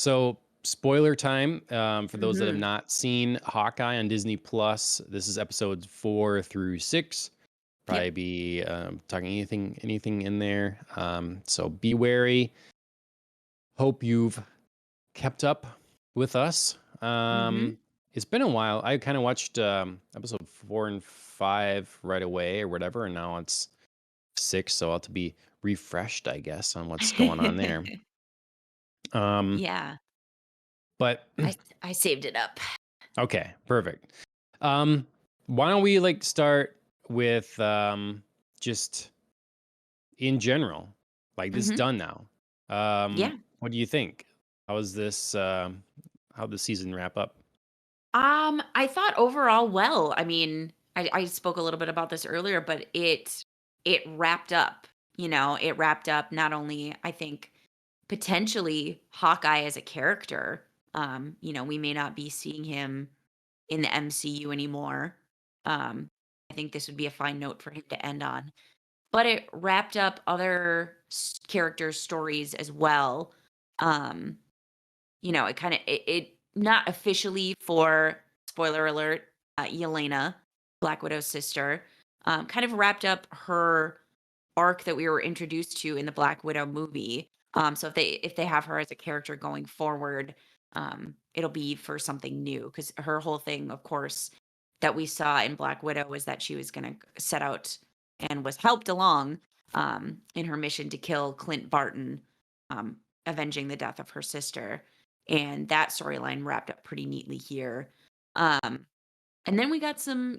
So, spoiler time for those that have Mhm. not seen Hawkeye on Disney Plus. This is episodes 4 through 6. Probably Yep. be talking anything in there. So be wary. Hope you've kept up with us. Mhm. It's been a while. I kind of watched episode 4 and 5 right away or whatever, and now it's 6. So I'll have to be refreshed, I guess, on what's going on there. Um, Yeah. but I saved it up. Okay, perfect. Um, why don't we like start with just in general, like this is Mhm. done now. Yeah. What do you think? How is this? How the season wrap up? I thought overall well. I mean, I spoke a little bit about this earlier, but it wrapped up. It wrapped up not only I think potentially Hawkeye as a character. We may not be seeing him in the MCU anymore. Um, I think this would be a fine note for him to end on. But it wrapped up other characters' stories as well. Um, it kind of it not officially for spoiler alert, Yelena, Black Widow's sister, kind of wrapped up her arc that we were introduced to in the Black Widow movie. So if they have her as a character going forward, it'll be for something new because her whole thing, of course, that we saw in Black Widow was that she was going to set out and was helped along in her mission to kill Clint Barton, avenging the death of her sister. And that storyline wrapped up pretty neatly here. Um, and then we got some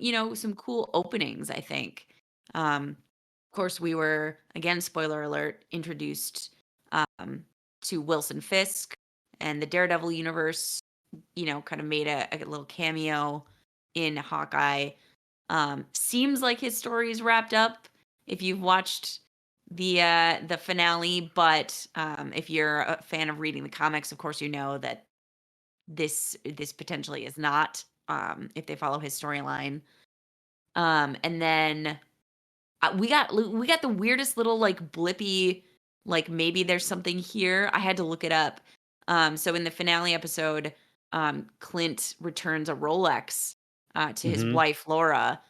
cool openings, I think. Of course, we were, again, spoiler alert, introduced to Wilson Fisk and the Daredevil universe, kind of made a little cameo in Hawkeye. Seems like his story is wrapped up if you've watched the finale, but if you're a fan of reading the comics, of course you know that this potentially is not, if they follow his storyline. And then we got the weirdest little like blippy, like maybe there's something here. I had to look it up. So in the finale episode, Clint returns a Rolex to his Hmm. wife Laura,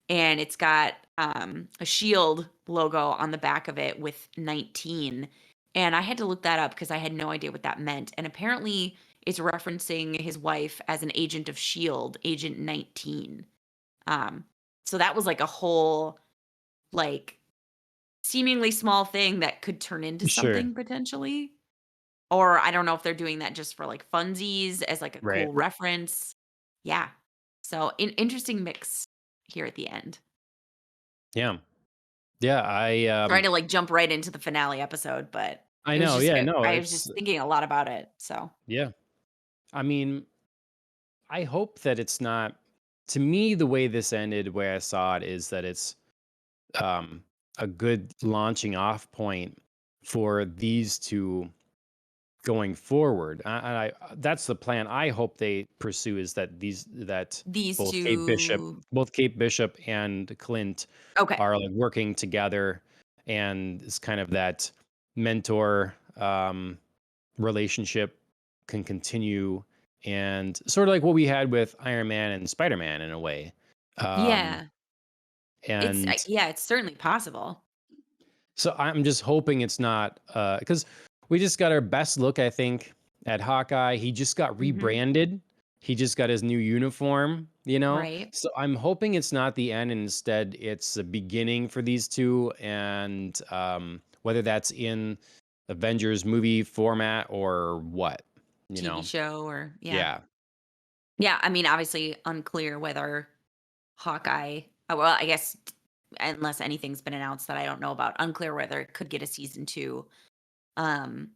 and it's got a shield logo on the back of it with 19. And I had to look that up because I had no idea what that meant. And apparently, it's referencing his wife as an agent of Shield, Agent 19. Um, so that was like a whole like seemingly small thing that could turn into Sure. something potentially. Or I don't know if they're doing that just for like funsies as like a Right. cool reference. Yeah. So interesting mix here at the end. Yeah. Yeah. Trying to like jump right into the finale episode, but I it was know. just Yeah. No. I was It's just thinking a lot about it. So yeah. I mean, I hope that it's not. To me, the way this ended, where I saw it, is that it's um, a good launching off point for these two going forward. That's the plan. I hope they pursue is that these both Kate Bishop, two. and Clint Okay. are like working together, and it's kind of that mentor relationship can continue, and sort of like what we had with Iron Man and Spider Man in a way. Um, Yeah. and Yeah, it's certainly possible. So I'm just hoping it's not because we just got our best look, I think, at Hawkeye. He just got Mhm. rebranded. He just got his new uniform, you know? Right. So I'm hoping it's not the end and instead it's a beginning for these two. And whether that's in Avengers movie format or what, you TV know? show or yeah. Yeah. Yeah, I mean, obviously unclear whether Hawkeye well, I guess unless anything's been announced that I don't know about, unclear whether it could get a season 2. Um,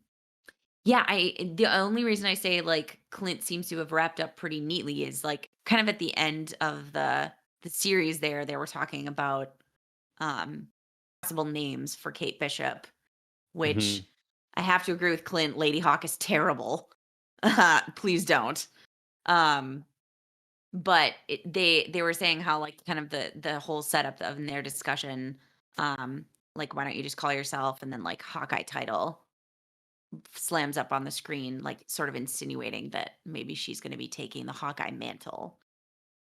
yeah, the only reason I say, like, Clint seems to have wrapped up pretty neatly is, like, kind of at the end of the series there, they were talking about, um, possible names for Kate Bishop, Hmm. which I have to agree with Clint, Lady Hawk is terrible. Please don't. Um But they were saying how, like, kind of the whole setup of in their discussion, like, "Why don't you just call yourself?" and then, like, Hawkeye title. slams up on the screen, like, sort of insinuating that maybe she's gonna be taking the Hawkeye mantle,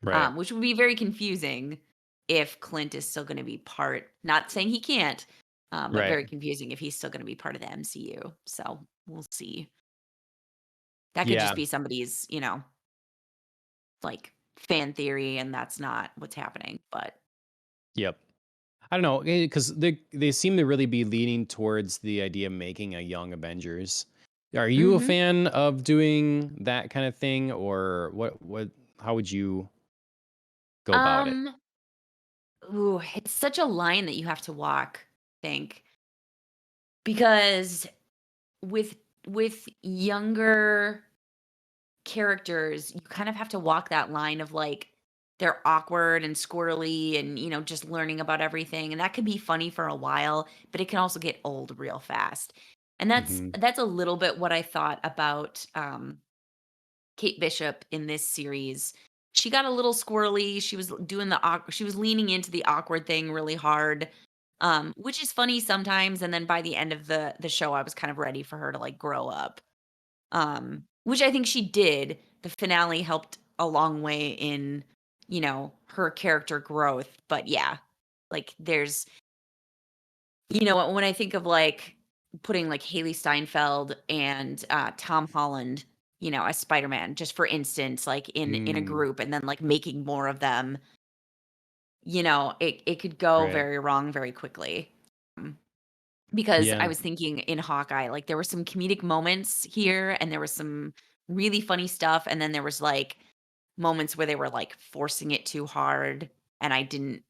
Right. which would be very confusing if Clint is still gonna be part, not saying he can't, but Right. very confusing if he's still gonna be part of the MCU, so we'll see. That could just Yeah. be somebody's, like, fan theory, and that's not what's happening, but Yep. I don't know, because they seem to really be leaning towards the idea of making a young Avengers. Are you a Mhm. fan of doing that kind of thing, or what how would you go about it? Um, ooh, it's such a line that you have to walk, I think, because with younger characters, you kind of have to walk that line of, like, they're awkward and squirrely and, just learning about everything, and that can be funny for a while, but it can also get old real fast. And that's Mhm. that's a little bit what I thought about, Kate Bishop in this series. She got a little squirrely. She was doing she was leaning into the awkward thing really hard. Which is funny sometimes, and then by the end of the show I was kind of ready for her to, like, grow up. Which I think she did. The finale helped a long way in, her character growth. But yeah, like, there's, when I think of, like, putting, like, Haley Steinfeld and, Tom Holland, as Spider-Man, just for instance, like, in a Mm, group, and then, like, making more of them, it could go right. very wrong very quickly. Mm, because I Yeah. was thinking in Hawkeye, like, there were some comedic moments here, and there was some really funny stuff, and then there was, like, moments where they were, like, forcing it too hard, and I didn't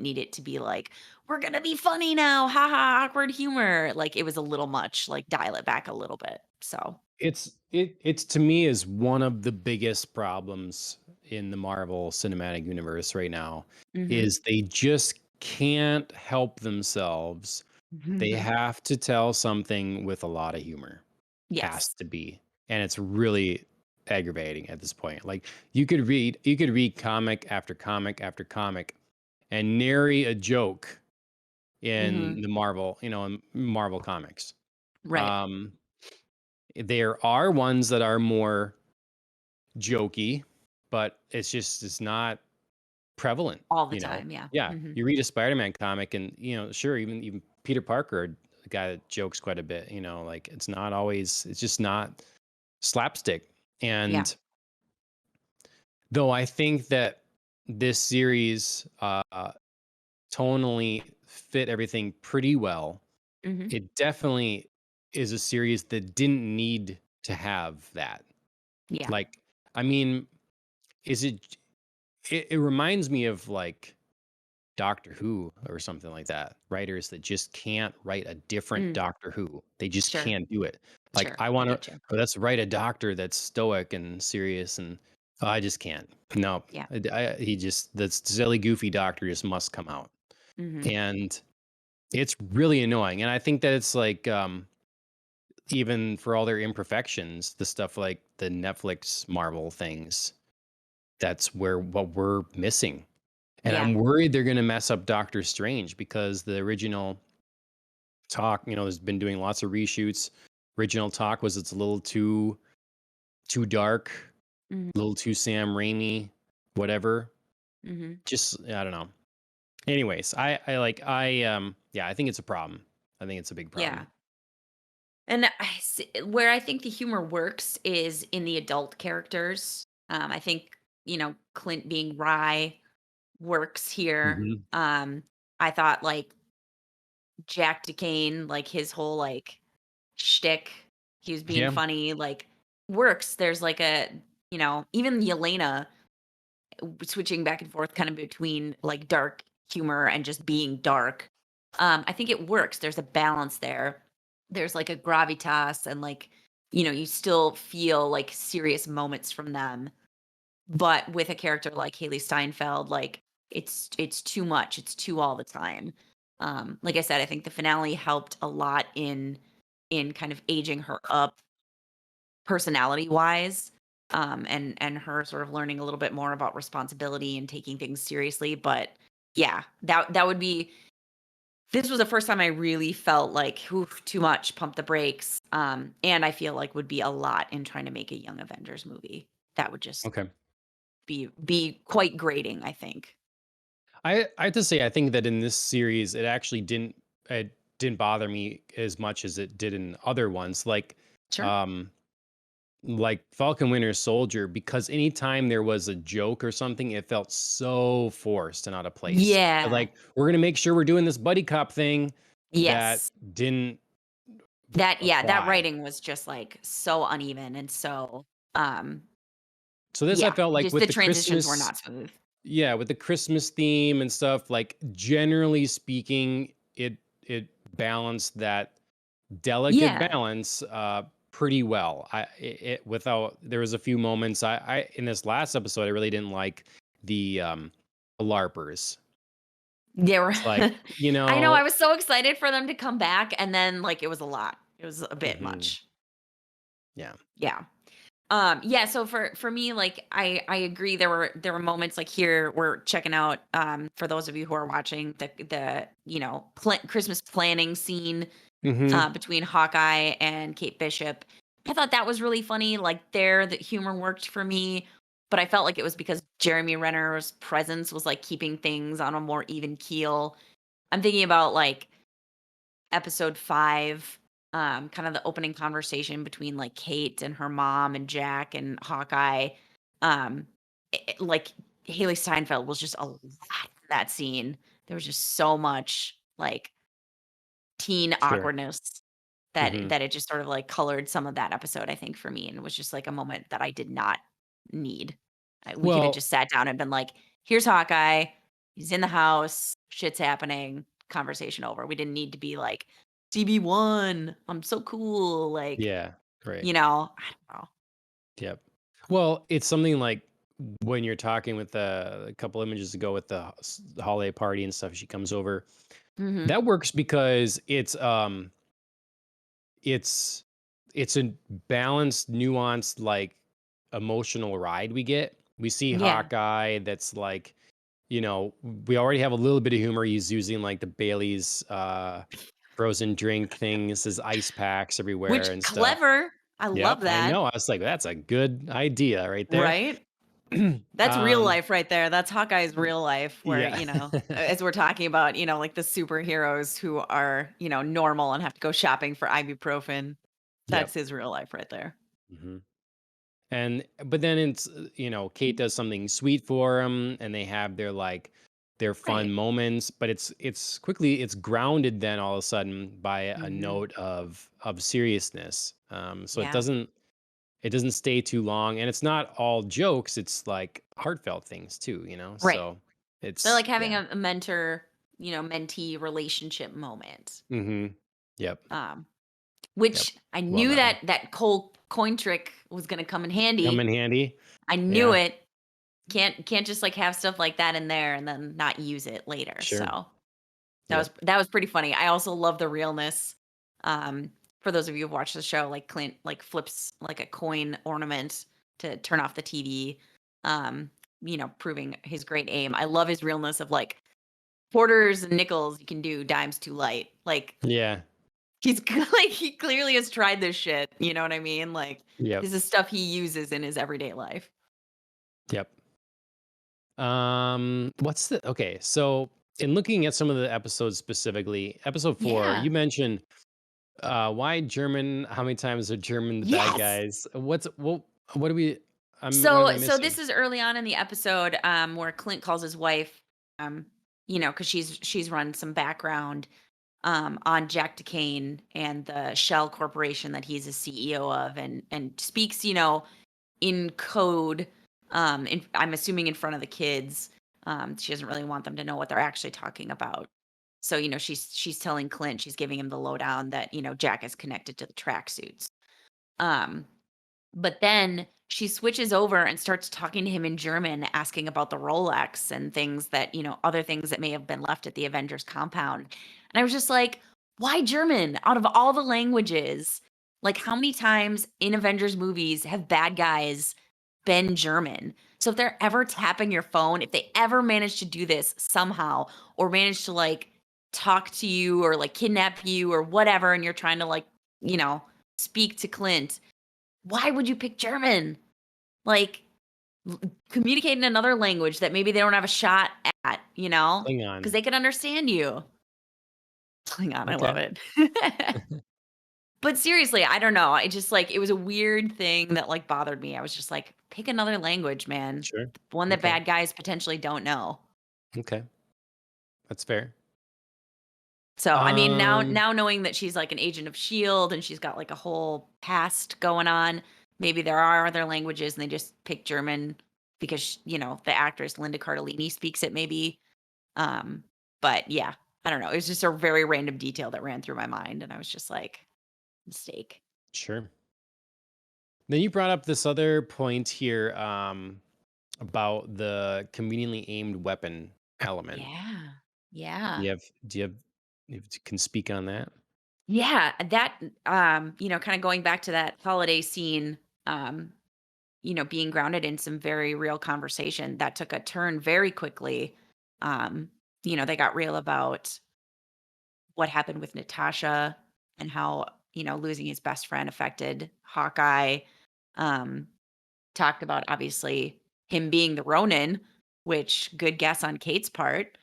need it to be like, "We're gonna be funny now, ha ha, awkward humor." Like, it was a little much, like, dial it back a little bit, so It's to me is one of the biggest problems in the Marvel Cinematic Universe right now Mhm. is they just can't help themselves. They have to tell something with a lot of humor. Has Yes. to be. And it's really aggravating at this point. Like you could read comic after comic after comic and nary a joke in Mhm. the Marvel, in Marvel comics. Right. Um there are ones that are more jokey, but it's not prevalent, All the you know? time, yeah. Yeah, Mhm. you read a Spider-Man comic and, sure, even Peter Parker, the guy that jokes quite a bit, like it's just not slapstick. Yeah. And though I think that this series tonally fit everything pretty well, Mhm. it definitely is a series that didn't need to have that. Yeah. Like, I mean, is it reminds me of like Doctor Who or something like that. Writers that just can't write a different Mm. Doctor Who. They just Sure. can't do it. Like Sure. I I want to get you. let's write a doctor that's stoic and serious and I just can't. No. Yeah. He just that silly goofy doctor just must come out. Mhm. And it's really annoying. And I think that it's like even for all their imperfections, the stuff like the Netflix Marvel things, that's where what we're missing. And Yeah. I'm worried they're gonna mess up Doctor Strange because the original talk, has been doing lots of reshoots. Original talk was it's a little too dark, Mhm. a little too Sam Raimi, whatever. Mhm. Just I don't know. Anyways, I think it's a problem. I think it's a big Yeah. problem. And where I think the humor works is in the adult characters. I think, Clint being Rye works here. Mhm. I thought, like, Jack DeCane, like, his whole, like, shtick, he was being Yeah. funny, like, works. There's like even Yelena switching back and forth kind of between, like, dark humor and just being dark. I think it works. There's a balance there. There's, like, a gravitas, and, like, you still feel, like, serious moments from them. But with a character like Haley Steinfeld, like, it's too much. It's too all the time. Like I said, I think the finale helped a lot in kind of aging her up personality-wise, and her sort of learning a little bit more about responsibility and taking things seriously. But yeah, that would be this was the first time I really felt like, "Oof, too much, pump the brakes." And I feel like would be a lot in trying to make a Young Avengers movie. That would just Okay. be quite grating, I think. I have to say I think that in this series it didn't bother me as much as it did in other ones Sure. um Falcon Winter Soldier, because anytime there was a joke or something, it felt so forced and out of place. Yeah. Like, we're gonna make sure we're doing this buddy cop thing that Yes. didn't That apply. writing was just, like, so uneven and so, um So this I yeah, felt like just with the the transitions were Christmas not smooth. yeah, with the Christmas theme and stuff, like, generally speaking, it balanced that delicate Yeah. balance, pretty well. It without there was a few moments I in this last episode, I really didn't like the LARPers. They were It's like, I know, I was so excited for them to come back, and then, like, it was a lot. It was a bit mhm, much. yeah. Yeah. Yeah, so for me, like, I agree, there were moments, like, here we're checking out, for those of you who are watching Christmas planning scene, Mhm, between Hawkeye and Kate Bishop. I thought that was really funny. Like there, the humor worked for me, but I felt like it was because Jeremy Renner's presence was like keeping things on a more even keel. I'm thinking about like episode 5, kind of the opening conversation between like Kate and her mom and Jack and Hawkeye. Um, like Haley Steinfeld was just a lot in that scene. There was just so much like teen sure. awkwardness that Mhm. that it just sort of, like, colored some of that episode, I think, for me, and it was just, like, a moment that I did not need. We coulda Well, just sat down and been like, "Here's Hawkeye. He's in the house. Shit's happening. Conversation over." We didn't need to be like, "CB1, I'm so cool." Like, yeah, right. I don't know. Yep. Well, it's something like when you're talking with a couple images ago with the holiday party and stuff, she comes over. Mhm. That works because it's it's a balanced, nuanced, like, emotional ride we get. We see Yeah. Hawkeye that's like, we already have a little bit of humor. He's using, like, the Bailey's, frozen drink things as ice packs everywhere Which and stuff. clever. I love Yep, I that. know. I was like, "That's a good idea right there." Right? That's real Um, life right there. That's Hawkeye's real life where, yeah. as we're talking about, like the superheroes who are, normal and have to go shopping for ibuprofen. That's Yep. his real life right there. Mhm. But then Kate does something sweet for him, and they have their fun Right. moments, but it's grounded then all of a sudden by a Mhm. note of seriousness. So Yeah. it doesn't stay too long, and it's not all jokes, it's like heartfelt things too, Right. so They're it's like having yeah. a mentor, mentee relationship moment. Mhm. Yep. Um, Yep. which I Love knew that one. that coin trick was gonna come in Come in handy. handy. I knew Yeah. it. Can't just like have stuff like that in there and then not use it later. Sure. So Yep. that was pretty funny. I also love the realness. Um, for those of you who've watched the show, like Clint like flips like a coin ornament to turn off the TV. Um, proving his great aim. I love his realness of like quarters and nickels you can do, dimes too light. Like Yeah. he's like he clearly has tried this shit. You know what I mean? Like Yep. this is stuff he uses in his everyday life. Yep. What's the okay, so in looking at some of the episodes specifically, episode 4, Yeah. you mentioned why German, how many times are German the bad Yes. guys? What do we what am So I this missing? is early on in the episode, where Clint calls his wife, because she's run some background on Jack DeCane and the Shell Corporation that he's a CEO of, and speaks, in code. I'm assuming in front of the kids. She doesn't really want them to know what they're actually talking about. So she's telling Clint, she's giving him the lowdown that Jack is connected to the tracksuits. Um, but then she switches over and starts talking to him in German, asking about the Rolex and things that, other things that may have been left at the Avengers compound. And I was just like, why German? Out of all the languages, like how many times in Avengers movies have bad guys been German? So if they're ever tapping your phone, if they ever manage to do this somehow or manage to like talk to you or like kidnap you or whatever, and you're trying to like, you know, speak to Clint, why would you pick German? Like, communicate in another language that maybe they don't have a shot at, you know, because Klingon. they could understand you. Klingon, I love Okay. it. But seriously, I don't know. I just like it was a weird thing that like bothered me. I was just like, pick another language, man. Sure. One that Okay. bad guys potentially don't know. Okay. That's fair. So, I mean, Um, now knowing that she's like an agent of Shield and she's got like a whole past going on, maybe there are other languages and they just pick German because you know, the actress Linda Cardellini speaks it maybe. Um, but yeah, I don't know. It was just a very random detail that ran through my mind and I was just like, mistake. sure. Then you brought up this other point here, about the conveniently aimed weapon element. Yeah. Yeah. Do you have, can speak on that? Yeah, that, you know, kinda going back to that holiday scene, um, you know, being grounded in some very real conversation that took a turn very quickly. Um, you know, they got real about what happened with Natasha and how, you know, losing his best friend affected Hawkeye. Um, talked about obviously him being the Ronin, which good guess on Kate's part.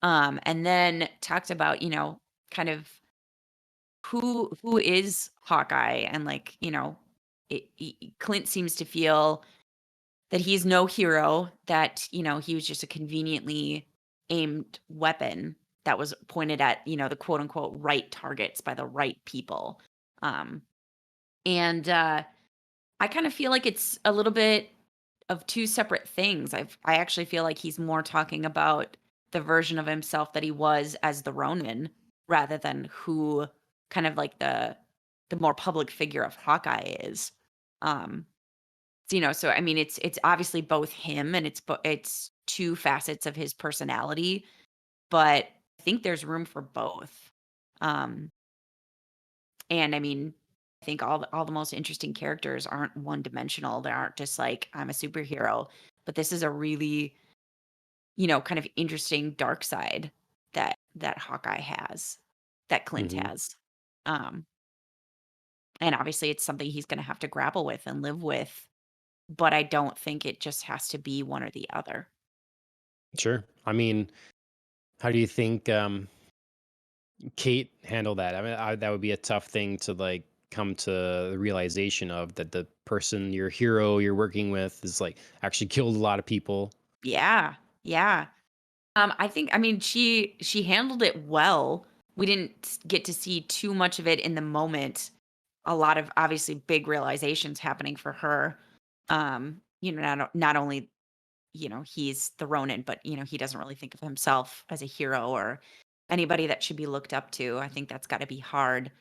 And then talked about, you know, kind of who is Hawkeye and like, you know, Clint seems to feel that he's no hero, that, you know, he was just a conveniently aimed weapon that was pointed at, you know, the quote unquote right targets by the right people. Um, and I kind of feel like it's a little bit of two separate things. I actually feel like he's more talking about the version of himself that he was as the Ronin rather than who kind of like the more public figure of Hawkeye is. Um so, you know, so I mean it's obviously both him and it's two facets of his personality, but I think there's room for both. Um and I mean, I think all the most interesting characters aren't one dimensional. They aren't just like I'm a superhero, but this is a really, you know, kind of interesting dark side that Hawkeye has, that Clint Hmm. has. Um and obviously it's something he's going to have to grapple with and live with, but I don't think it just has to be one or the other. Sure. I mean, how do you think Kate handled that? I mean, that would be a tough thing to like come to the realization of, that the person, your hero you're working with, is like actually killed a lot of people. Yeah. Yeah. I think I mean she handled it well. We didn't get to see too much of it in the moment. A lot of obviously big realizations happening for her. You know, not only, you know, he's the Ronin, but you know, he doesn't really think of himself as a hero or anybody that should be looked up to. I think that's got to be hard,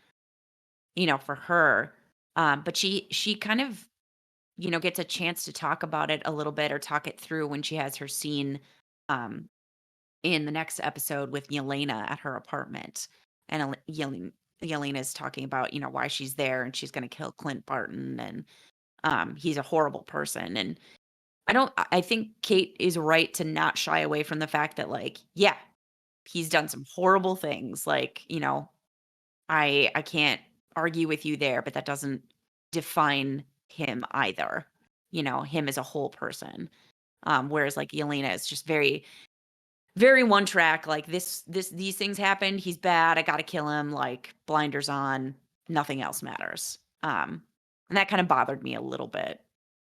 you know, for her. But she kind of, you know, gets a chance to talk about it a little bit or talk it through when she has her scene um in the next episode with Yelena at her apartment. And Yelena's talking about, you know, why she's there and she's going to kill Clint Barton and he's a horrible person. And I think Kate is right to not shy away from the fact that like, yeah, he's done some horrible things. Like, you know, I can't argue with you there, but that doesn't define him either. You know, him as a whole person. Whereas like Yelena is just very one track, like these things happened, he's bad, I gotta kill him, like blinders on, nothing else matters. And that kind of bothered me a little bit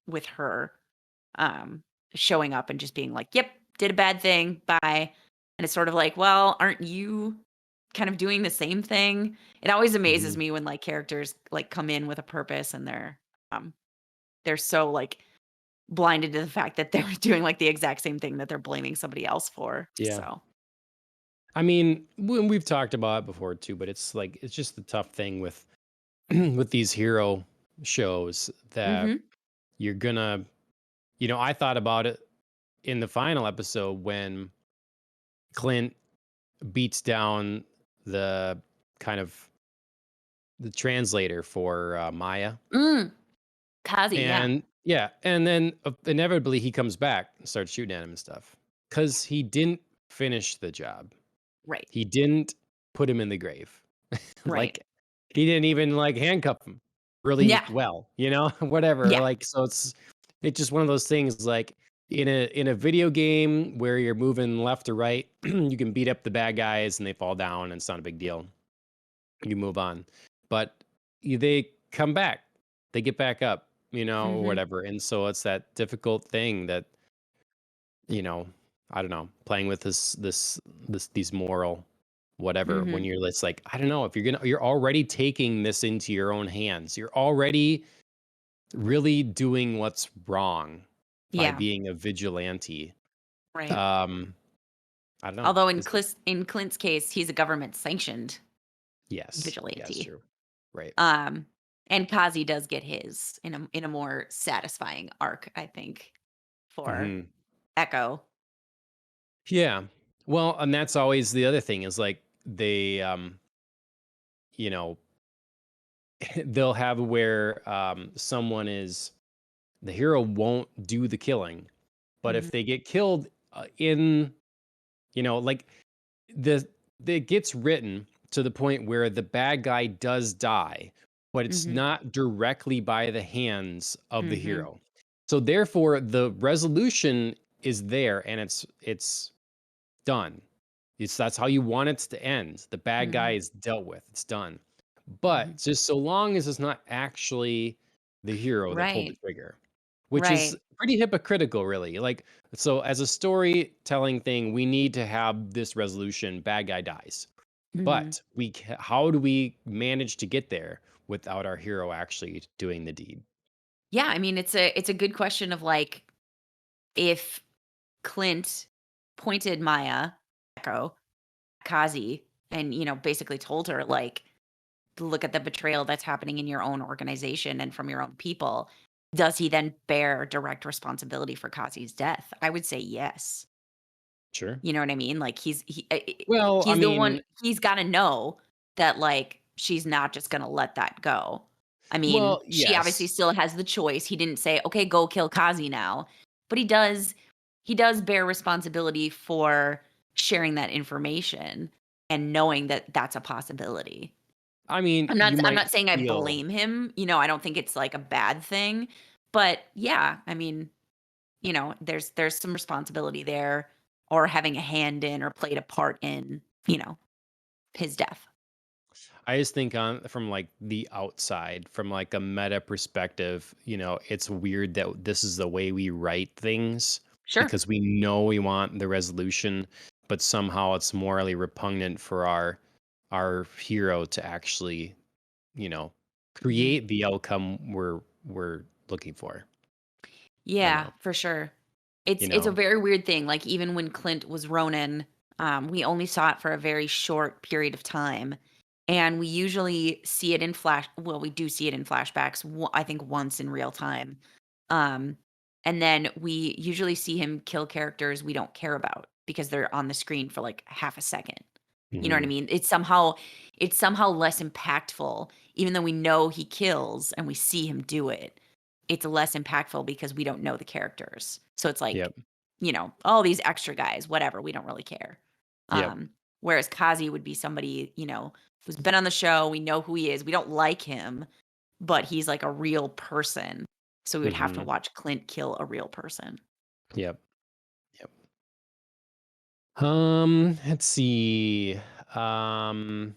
with her um showing up and just being like, "Yep, did a bad thing, bye." And it's sort of like, well, aren't you kind of doing the same thing? It always amazes Hmm. me when like characters like come in with a purpose and um they're so like blinded to the fact that they're doing like the exact same thing that they're blaming somebody else for. Yeah. So, I mean, when we've talked about it before too, but it's like, it's just the tough thing with with these hero shows, that mhm. you're gonna, I thought about it in the final episode when Clint beats down the kind of the translator for Maya. Mm, Kazi, yeah. And yeah, and then inevitably he comes back and starts shooting at him and stuff, because he didn't finish the job. Right. He didn't put him in the grave. Right. Like, he didn't even, like, handcuff him really Yeah. well, whatever, Yeah. like, so it's just one of those things, like, in a video game where you're moving left to right, you can beat up the bad guys and they fall down, and it's not a big deal. You move on. But they come back. They get back up, or Mhm. whatever, and so it's that difficult thing that, you know, I don't know, playing with these moral whatever when Mhm. you're it's like, I don't know, if you're already taking this into your own hands. You're already really doing what's wrong by Yeah. being a vigilante. Right. Um, I don't know. Although Is it In Clint's case, he's a government sanctioned yes, vigilante. true. Right. Um, and Kazi does get his in a more satisfying arc, I think, for Mhm. Echo. Yeah. Well, and that's always the other thing is like you know, they'll have where someone is the hero won't do the killing, but if Mhm. they get killed like the it gets written to the point where the bad guy does die, but it's Mhm. not directly by the hands of the Mhm. hero. So therefore, the resolution is there, and it's done. That's how you want it to end. The bad guy Mhm. is dealt with. It's done. Mhm. But just so long as it's not actually the hero that pulled the Right. trigger, which is Right. pretty hypocritical, really. Like, so as a storytelling thing, we need to have this resolution: bad guy dies. Mhm. But how do we manage to get there without our hero actually doing the deed? Yeah, I mean, it's a good question of, like, if Clint pointed Maya, Echo, Kazi, and, basically told her, like, "Look at the betrayal that's happening in your own organization and from your own people." Does he then bear direct responsibility for Kazi's death? I would say yes. Sure. You know what I mean? Like, Well, I he's the one mean, he's gotta know that, like, she's not just gonna let that go. I mean, well, she obviously yes. still has the choice. He didn't say, "Okay, go kill Kazi now." But he does bear responsibility for sharing that information and knowing that that's a possibility. I mean, I'm not you I'm might not saying I feel blame him, I don't think it's, like, a bad thing, but yeah, I mean, there's some responsibility there or having a hand in or played a part in, his death. I just think on from like the outside, from like a meta perspective, it's weird that this is the way we write things Sure. because we know we want the resolution, but somehow it's morally repugnant for our hero to actually, you know, Mhm. create the outcome we're looking for. I don't Yeah, know, for sure. you It's a know. very weird thing, like, even when Clint was Ronin, we only saw it for a very short period of time, and we usually see it in we do see it in flashbacks, I think once in real time, um, and then we usually see him kill characters we don't care about because they're on the screen for, like, half a second. You know what I Hmm. mean? It's somehow less impactful, even though we know he kills and we see him do it. It's less impactful because we don't know the characters. So it's like, Yep. all these extra guys, whatever, we don't really care. Yep. Whereas Kazi would be somebody, who's been on the show, we know who he is. We don't like him, but he's like a real person. So we would have to Hmm. watch Clint kill a real person. Yep. Yep. Let's see. Um,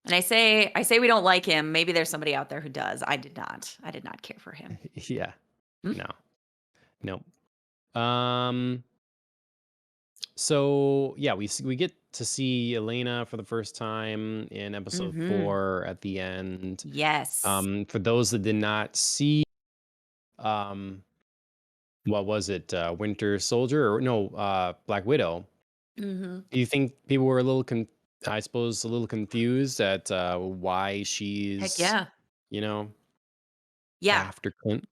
And I say we don't like him. Maybe there's somebody out there who does. I did not. I did not care for him. yeah. Mm. No. No. Um, so yeah, we get to see Elena for the first time in episode Mhm. 4 at the end. Yes. For those that did not see, um, what was it? Winter Soldier or no, Black Widow. Mhm. Do you think people were I suppose a little confused at why Heck she's, yeah. you know, Yeah. after Clint?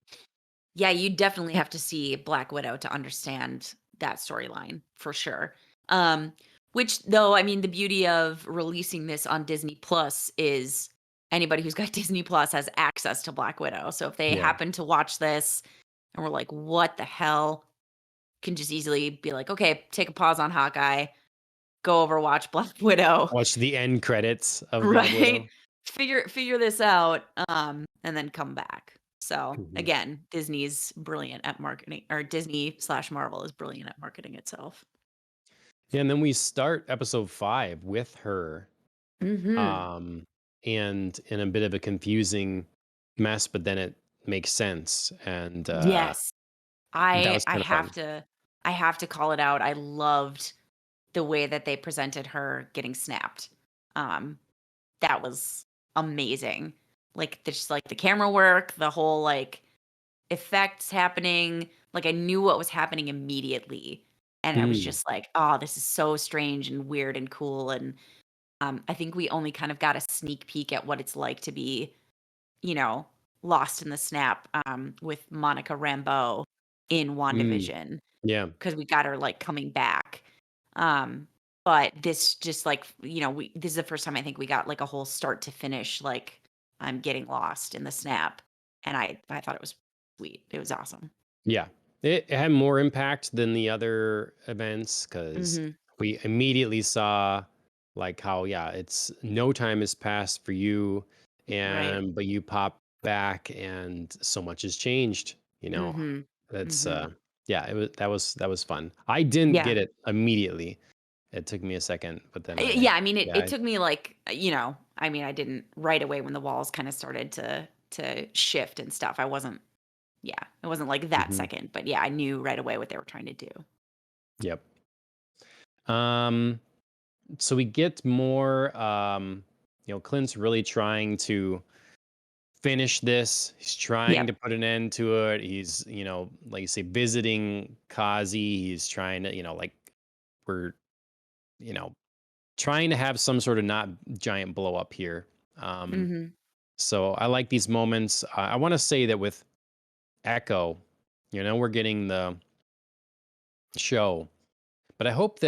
Yeah, you definitely have to see Black Widow to understand that storyline for sure. Um, which though, I mean, the beauty of releasing this on Disney Plus is anybody who's got Disney Plus has access to Black Widow. So if they Yeah. happen to watch this and we're like, what the hell? Can just easily be like, okay, take a pause on Hawkeye, go overwatch Black Widow, Watch the end credits of Black right? Widow. Figure this out, and then come back. So, Mhm. again, Disney's brilliant at marketing, or Disney/Marvel is brilliant at marketing itself. Yeah, and then we start episode 5 with her, Mhm. um, and in a bit of a confusing mess, but then it makes sense, and, Yes. that I was I kinda have fun. to I have to call it out. I loved the way that they presented her getting snapped. Um, that was amazing. Like, just, like, the camera work, the whole, like, effects happening, like, I knew what was happening immediately, and I was Mm, just like, "Oh, this is so strange and weird and cool," and, I think we only kind of got a sneak peek at what it's like to be, you know, lost in the snap, with Monica Rambeau in mm, WandaVision, yeah, because we got her, like, coming back. Um, but this just, like, we this is the first time I think we got, like, a whole start to finish, like, I'm getting lost in the snap, and I thought it was sweet. It was awesome. yeah. It had more impact than the other events because Mhm. we immediately saw, like, how, yeah, it's no time has passed for you, Right. and but you pop back and so much has changed, Mhm. That's, Mhm. yeah, that was fun. I didn't Yeah. get it immediately. It took me a second, but then Yeah, I mean, yeah, it took me, like, I mean, I didn't right away when the walls kinda started to shift and stuff. Yeah, it wasn't, like, that mhm, second, but, yeah, I knew right away what they were trying to do. yep. Um, so we get more, Clint's really trying to finish this. He's trying Yep. to put an end to it. He's, like you say, visiting Kazi. He's trying to, like we're, you know, trying to have some sort of not giant blow up here. Um, Mhm. so I like these moments. I want to say that with Echo, we're getting the show, but I hope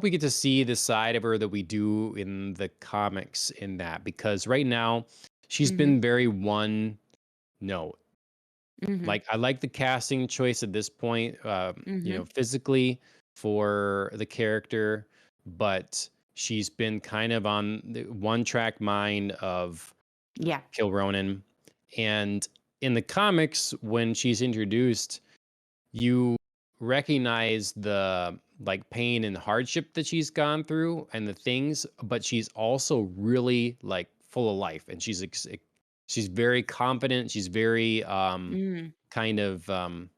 we get to see the side of her that we do in the comics in that because right now she's Mhm. been very one note. Mhm. Like, I like the casting choice at this point, Mhm. physically for the character, but she's been kind of on the one track mind of Yeah. Kill Ronin. And in the comics, when she's introduced, you recognize the like pain and hardship that she's gone through and the things, but she's also really like full of life and she's very confident. She's very Mm. kind of well,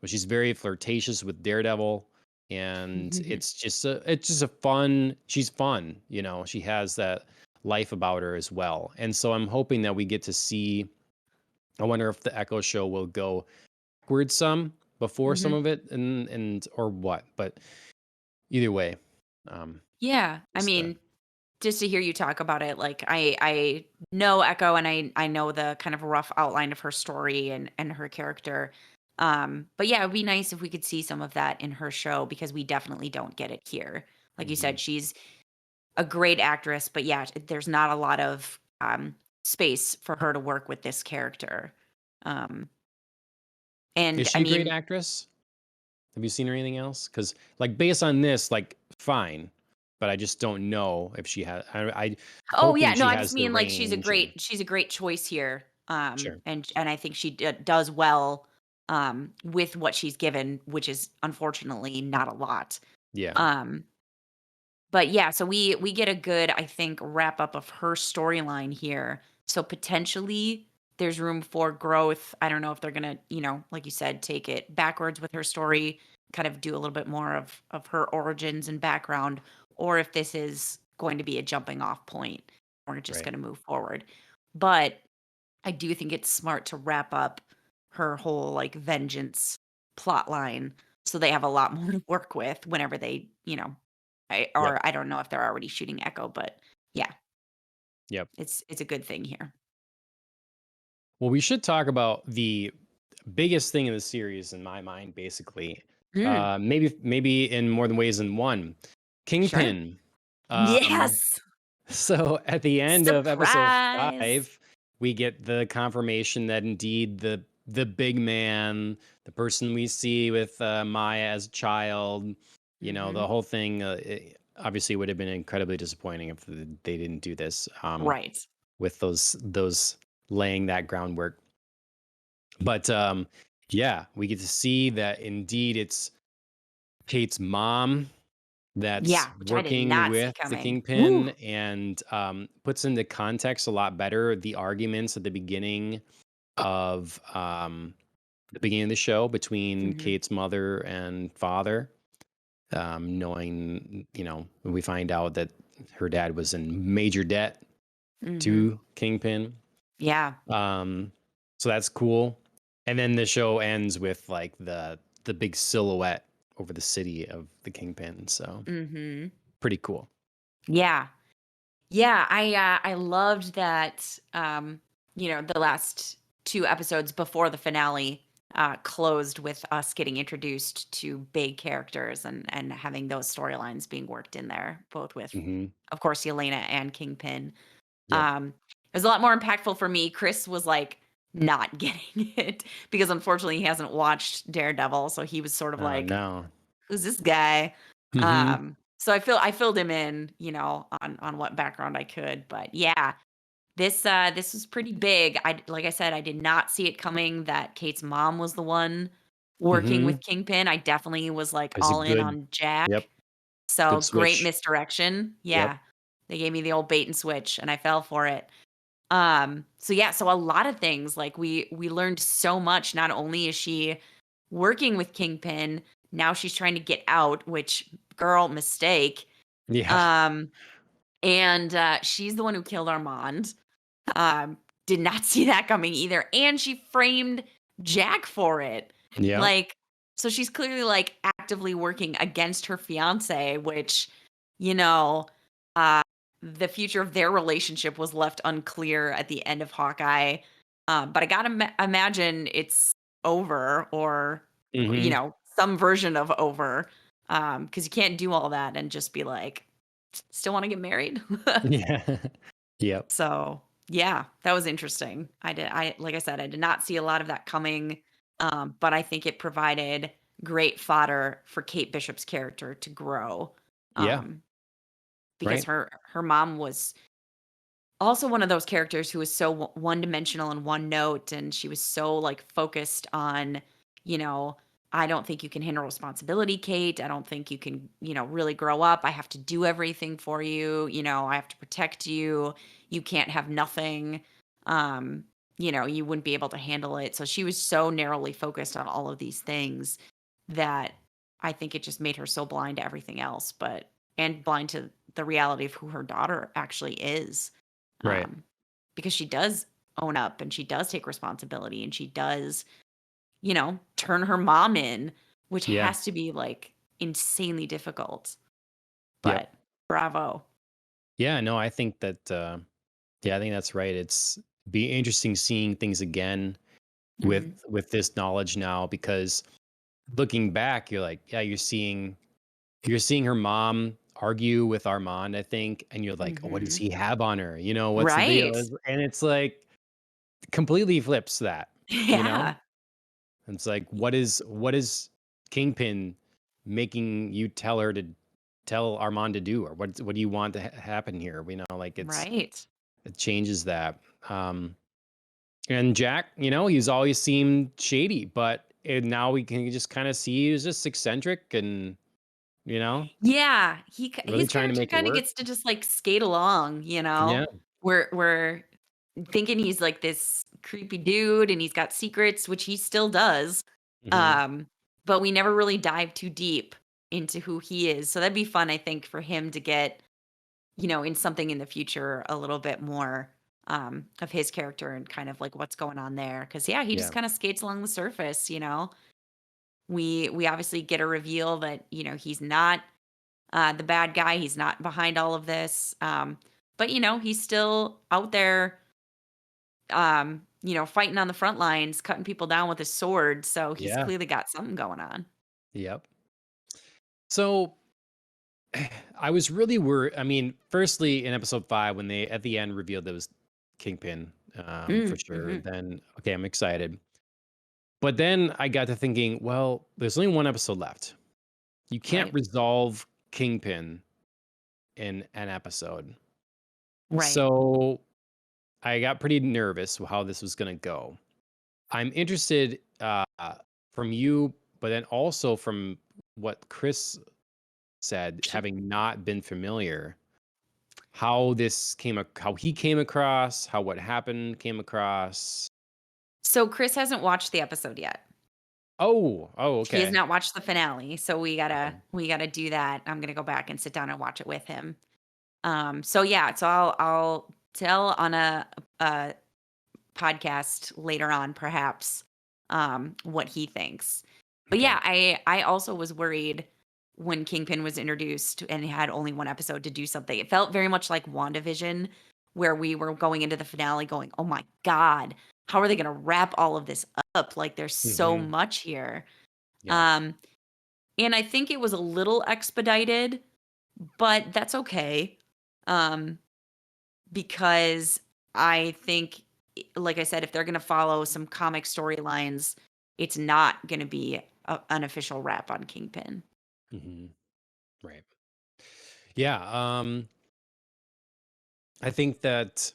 she's very flirtatious with Daredevil, and it's just a fun. She's fun, She has that life about her as well, and so I'm hoping that we get to see. I wonder if the Echo Show will go backward some before some Mhm. of it, and or what. But either way, um, Yeah, I just mean, just to hear you talk about it, like, I know Echo, and I know the kind of rough outline of her story and her character, but, yeah, it'd be nice if we could see some of that in her show because we definitely don't get it here. Like you mhm. said, she's a great actress, but, yeah, there's not a lot of, space for her to work with this character, um, Is and, I she a great mean. actress? Have you seen her anything else? Because like based on this, like fine, but I just don't know if she has. I Oh, hoping yeah, no, she I just has the mean, like, range and she's a great choice here, sure, and I think she does well, with what she's given, which is unfortunately not a lot. yeah, Um, but yeah, so we get a good, I think, wrap up of her storyline here. So potentially there's room for growth. I don't know if they're gonna, like you said, take it backwards with her story, kind of do a little bit more of her origins and background, or if this is going to be a jumping off point. We're just right, gonna move forward. But I do think it's smart to wrap up her whole like vengeance plot line so they have a lot more to work with whenever they, yep, or I don't know if they're already shooting Echo, but yeah, yep. it's a good thing here. Well, we should talk about the biggest thing in the series in my mind, basically. Mm, Maybe in more than ways than one. sure. Kingpin. Um, Yes. So at the end of episode Surprise. 5, we get the confirmation that indeed the big man, the person we see with Maya as a child, the Mhm. whole thing obviously, it would have been incredibly disappointing if they didn't do this, Right. with those laying that groundwork. But, yeah, we get to see that indeed it's Kate's mom that's Yeah, which I did working not see with the coming. Woo! Kingpin and, puts into context a lot better the arguments at the beginning of the show between Mhm, Kate's mother and father, knowing, we find out that her dad was in major debt mhm. to Kingpin. Yeah. Um, so that's cool. And then the show ends with like the big silhouette over the city of the Kingpin. So Mhm. pretty cool. Yeah. Yeah, I loved that, the last 2 episodes before the finale, closed with us getting introduced to big characters and having those storylines being worked in there, both with, Hmm. of course, Yelena and Kingpin. Yep. It was a lot more impactful for me. Chris was, like, not getting it because unfortunately he hasn't watched Daredevil, so he was sort of Oh like, no. "Who's this guy?" Hmm. So I filled him in, on what background I could, but yeah, this was pretty big. Like I said, I did not see it coming that Kate's mom was the one working with Hmm. Kingpin. I definitely was, like, Is all it in good? on Jack. Yep. So, Good great switch. misdirection. Yep. Yeah. They gave me the old bait and switch, and I fell for it. So yeah, so a lot of things, like, we learned so much. Not only is she working with Kingpin, now she's trying to get out, which, girl, mistake. Yeah. Um, and, she's the one who killed Armand. Um, did not see that coming either, and she framed Jack for it. Yep. Like, so she's clearly, like, actively working against her fiancé, which, you know, uh, the future of their relationship was left unclear at the end of Hawkeye. But I gotta imagine it's over, or, Hmm. some version of over, because you can't do all that and just be like, "Still wanna get married?" Yeah. Yep. So, yeah, that was interesting. I like I said, I did not see a lot of that coming, but I think it provided great fodder for Kate Bishop's character to grow, Yeah. um, because Right. her mom was also one of those characters who was so one-dimensional and one note, and she was so, like, focused on, you know, "I don't think you can handle responsibility, Kate. I don't think you can, really grow up. I have to do everything for you, I have to protect you. You can't have nothing. Um, you wouldn't be able to handle it." So she was so narrowly focused on all of these things that I think it just made her so blind to everything else, and blind to the reality of who her daughter actually is, Right. um, because she does own up and she does take responsibility and she does, turn her mom in, which Yeah. has to be, like, insanely difficult. Yep. But bravo. Yeah. No, I think that. Yeah, I think that's right. It's be interesting seeing things again Mhm. with this knowledge now, because looking back, you're like, yeah, you're seeing her mom argue with Armand, I think, and you're like, oh, what does Mhm. he have on her? What's the deal? Right. And it's like completely flips that, you know? Yeah. And it's like, what is Kingpin making you tell Armand to do, or what do you want to happen here? Like Right. it changes that. And Jack, he's always seemed shady, but now we can just kind of see he was just eccentric and, you know, Yeah, really his trying to character make it kinda work. gets to just, like, skate along, Yeah. We're thinking he's, like, this creepy dude and he's got secrets, which he still does, Hmm. um, but we never really dive too deep into who he is, so that'd be fun, I think, for him to get, in something in the future a little bit more, of his character and kind of, like, what's going on there. Because yeah, he just Yeah. kinda skates along the surface. We obviously get a reveal that, he's not, the bad guy. He's not behind all of this. But he's still out there, fighting on the front lines, cutting people down with his sword. So he's Yeah. clearly got something going on. Yep. So I was really worried. I mean, firstly, in episode 5, when they at the end revealed that it was Kingpin, for sure, Hmm. then okay, I'm excited. But then I got to thinking, well, there's only one episode left. You can't Right. resolve Kingpin in an episode. Right. So I got pretty nervous how this was going to go. I'm interested from you, but then also from what Chris said, Sh having not been familiar, how he came across, how what happened came across. So Chris hasn't watched the episode yet. Oh, He has okay. not watched the finale, so Okay. we gotta do that. I'm gonna go back and sit down and watch it with him. So yeah, so I'll tell on a podcast later on, perhaps, what he thinks. But Okay. yeah, I also was worried when Kingpin was introduced and had only one episode to do something. It felt very much like WandaVision, where we were going into the finale going, "Oh my god, how are they gonna wrap all of this up? Like, there's so Hmm. much here." Yeah. Um, and I think it was a little expedited, but that's okay. Um, because I think, like I said, if they're gonna follow some comic storylines, it's not gonna be an official wrap on Kingpin. Hmm. Right. Yeah. I think that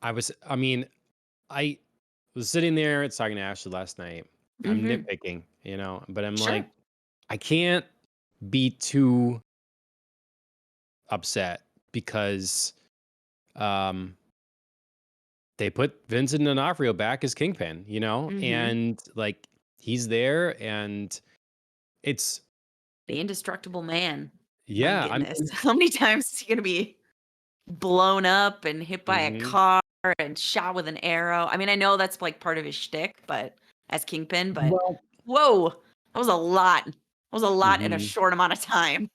I mean, I was sitting there talking to Ashley last night. I'm Mhm. nitpicking, but I'm Sure. like, I can't be too upset because um they put Vincent D'Onofrio back as Kingpin, Mhm. and like he's there and it's The indestructible man. My yeah, I goodness. mean, How many times is he gonna be blown up and hit by a mhm. car and shot with an arrow? I mean, I know that's, like, part of his shtick, but as Kingpin, but Well, whoa, that was a lot. That was a lot in a mhm. short amount of time.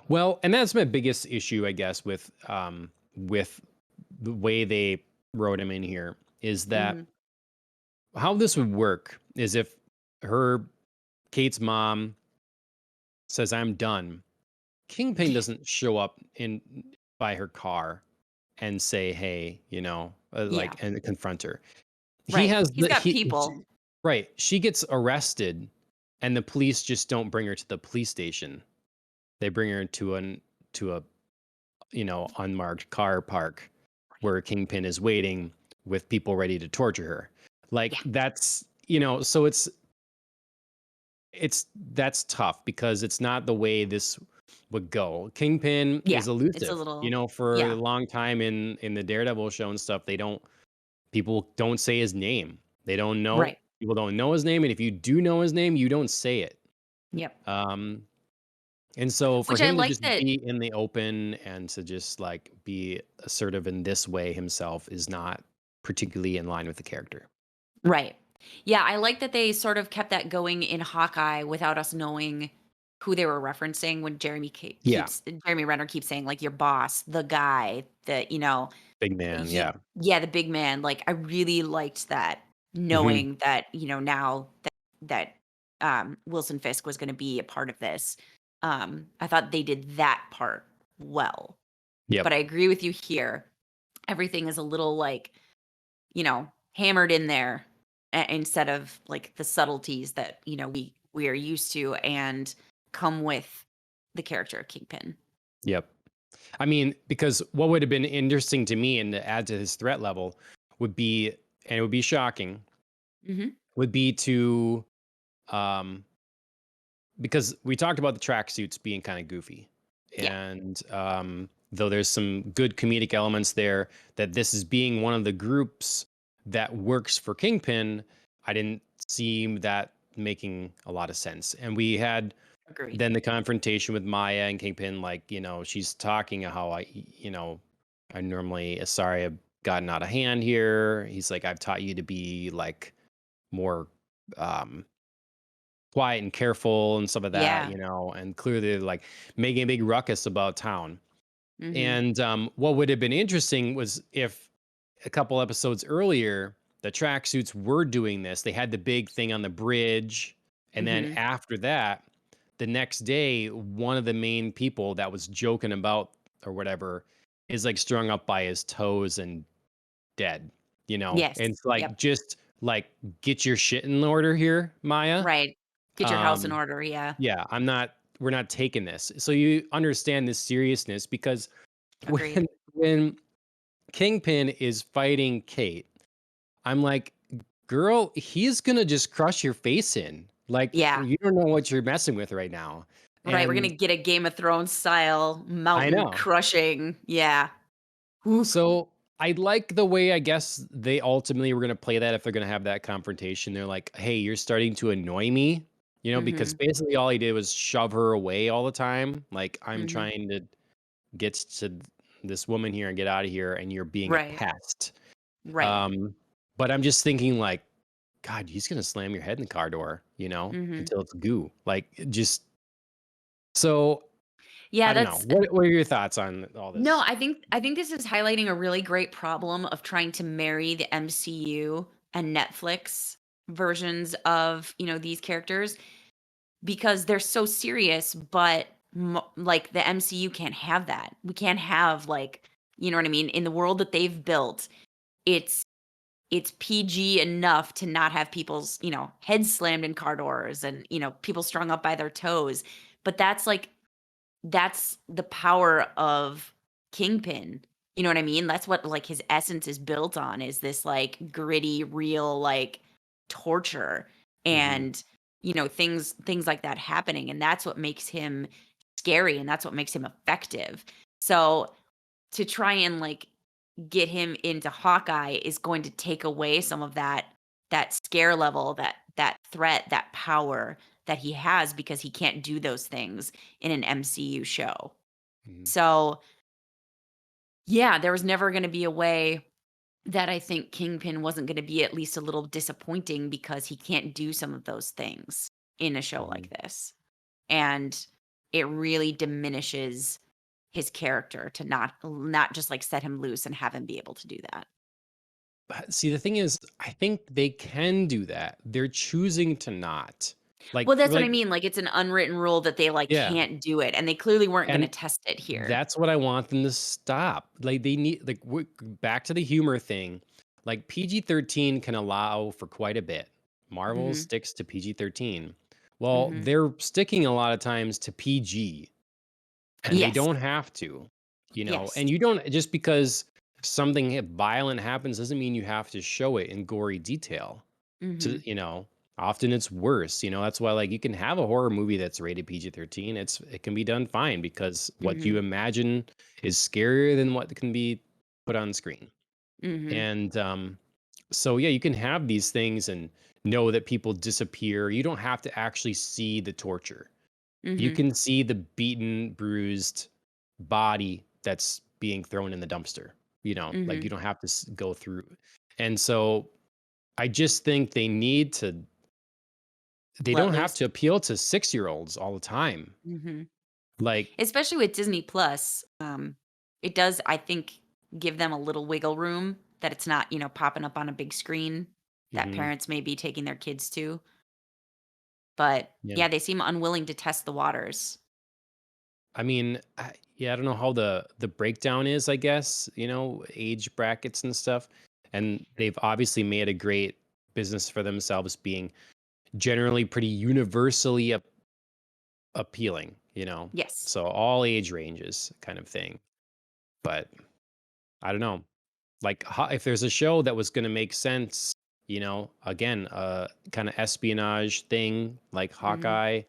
Well, and that's my biggest issue, I guess, with the way they wrote him in here is that Mhm. how this would work is if her Kate's mom says I'm done, Kingpin doesn't show up in by her car and say, "Hey," Yeah, and confront her. He right. has He's the got he people. right. She gets arrested, and the police just don't bring her to the police station. They bring her to a unmarked car park where Kingpin is waiting with people ready to torture her. Like Yeah, that's so it's that's tough because it's not the way this would go. Kingpin yeah. is It's a elusive. little For a yeah, long time in the Daredevil show and stuff, people don't say his name. They don't know right. People don't know his name, and if you do know his name, you don't say it. Yep. Um, and so for Which I him to like just that be in the open and to just like be assertive in this way himself is not particularly in line with the character. right. Yeah, I like that they sort of kept that going in Hawkeye without us knowing who they were referencing when Yeah, Jeremy Renner keeps saying, like, "Your boss, the guy, big man. he" Yeah. yeah, the big man. Like, I really liked that, Hmm. knowing that, now that Wilson Fisk was gonna be a part of this. I thought they did that part well. But Yep. I agree with you here. Everything is a little, like, hammered in there, instead of, like, the subtleties that, we are used to and come with the character of Kingpin. Yep. I mean, because what would have been interesting to me and to add to his threat level would be, and it would be shocking, Mhm. would be to um because we talked about the tracksuits being kind of goofy, Yeah, and though there's some good comedic elements there, that this is being one of the groups that works for Kingpin, I didn't see that making a lot of sense. And we had agreed. then the confrontation with Maya and Kingpin, like she's talking how I normally sorry I've gotten out of hand here. He's like, I've taught you to be like more um quiet and careful and stuff like that, Yeah. and clearly like making a big ruckus about town. Mhm. And what would have been interesting was if a couple episodes earlier, the tracksuits were doing this. They had the big thing on the bridge. And then Mhm. after that, the next day, one of the main people that was joking about or whatever is like strung up by his toes and dead, Yes. And it's like, Yep. just like, get your shit in order here, Maya. Right. Get your house in Um, order, yeah. yeah, I'm not we're not taking this. So you understand this seriousness because Agreed. when Kingpin is fighting Kate, I'm like, girl, he's gonna just crush your face in. Like Yeah. you don't know what you're messing with right now. Right, we're gonna And get a Game of Thrones style I mountain know. crushing. Yeah. Oof. So I like the way I guess they ultimately were gonna play that if they're gonna have that confrontation. They're like, hey, you're starting to annoy me, because Mhm. basically all he did was shove her away all the time. Like, I'm Mhm. trying to get to this woman here and get out of here, and you're being a Right. pest. Right. Um, but I'm just thinking like, God, he's gonna slam your head in the car door, Mhm. until it's goo. Like, just so Yeah, I don't know. that's What are your thoughts on all no, this? I think this is highlighting a really great problem of trying to marry the MCU and Netflix versions of, these characters because they're so serious, but like the MCU can't have that. We can't have like, you know what I mean? In the world that they've built, it's it's PG enough to not have people's, heads slammed in car doors and, people strung up by their toes. But that's the power of Kingpin. You know what I mean? That's what, like, his essence is built on, is this, like, gritty, real, like, torture Hmm. and, things like that happening, and that's what makes him scary, and that's what makes him effective. So, to try and, like, get him into Hawkeye is going to take away some of that scare level, that threat, that power that he has because he can't do those things in an MCU show. Hmm. So, yeah, there was never gonna be a way that I think Kingpin wasn't gonna be at least a little disappointing because he can't do some of those things in a show Hmm. like this. And it really diminishes his character to not just, like, set him loose and have him be able to do that. See, the thing is, I think they can do that. They're choosing to not. Well, that's what I Like, mean, like, it's an unwritten rule that they, like, yeah. can't do it, and they clearly weren't gonna And test it here. that's what I want them to stop. Like, they need, like, back to the humor thing. Like, PG-13 can allow for quite a bit. Marvel Mhm, sticks to PG-13. Well, mhm. they're sticking a lot of times to PG, and they Yes, don't have to, yes. and you don't, just because something violent happens doesn't mean you have to show it in gory detail. To Mhm, often it's worse. That's why, like, you can have a horror movie that's rated PG-13. It can be done fine because what you mhm, imagine is scarier than what can be put on screen. mhm, And so yeah, you can have these things and know that people disappear. You don't have to actually see the torture. You mhm, can see the beaten, bruised body that's being thrown in the dumpster. Like, you mhm. don't have to go through. And so I just think they Let don't have loose. to appeal to 6-year-olds all the time. Mhm. Like, Especially with Disney Plus, it does, I think, give them a little wiggle room that it's not, popping up on a big screen that mhm, parents may be taking their kids to, but, yeah. yeah, they seem unwilling to test the waters. I mean, yeah, I don't know how the breakdown is, I guess, age brackets and stuff. And they've obviously made a great business for themselves being generally pretty universally appealing, Yes. So all age ranges kind of thing. But I don't know. Like, if there's a show that was going to make sense, again, kind of espionage thing like Mhm. Hawkeye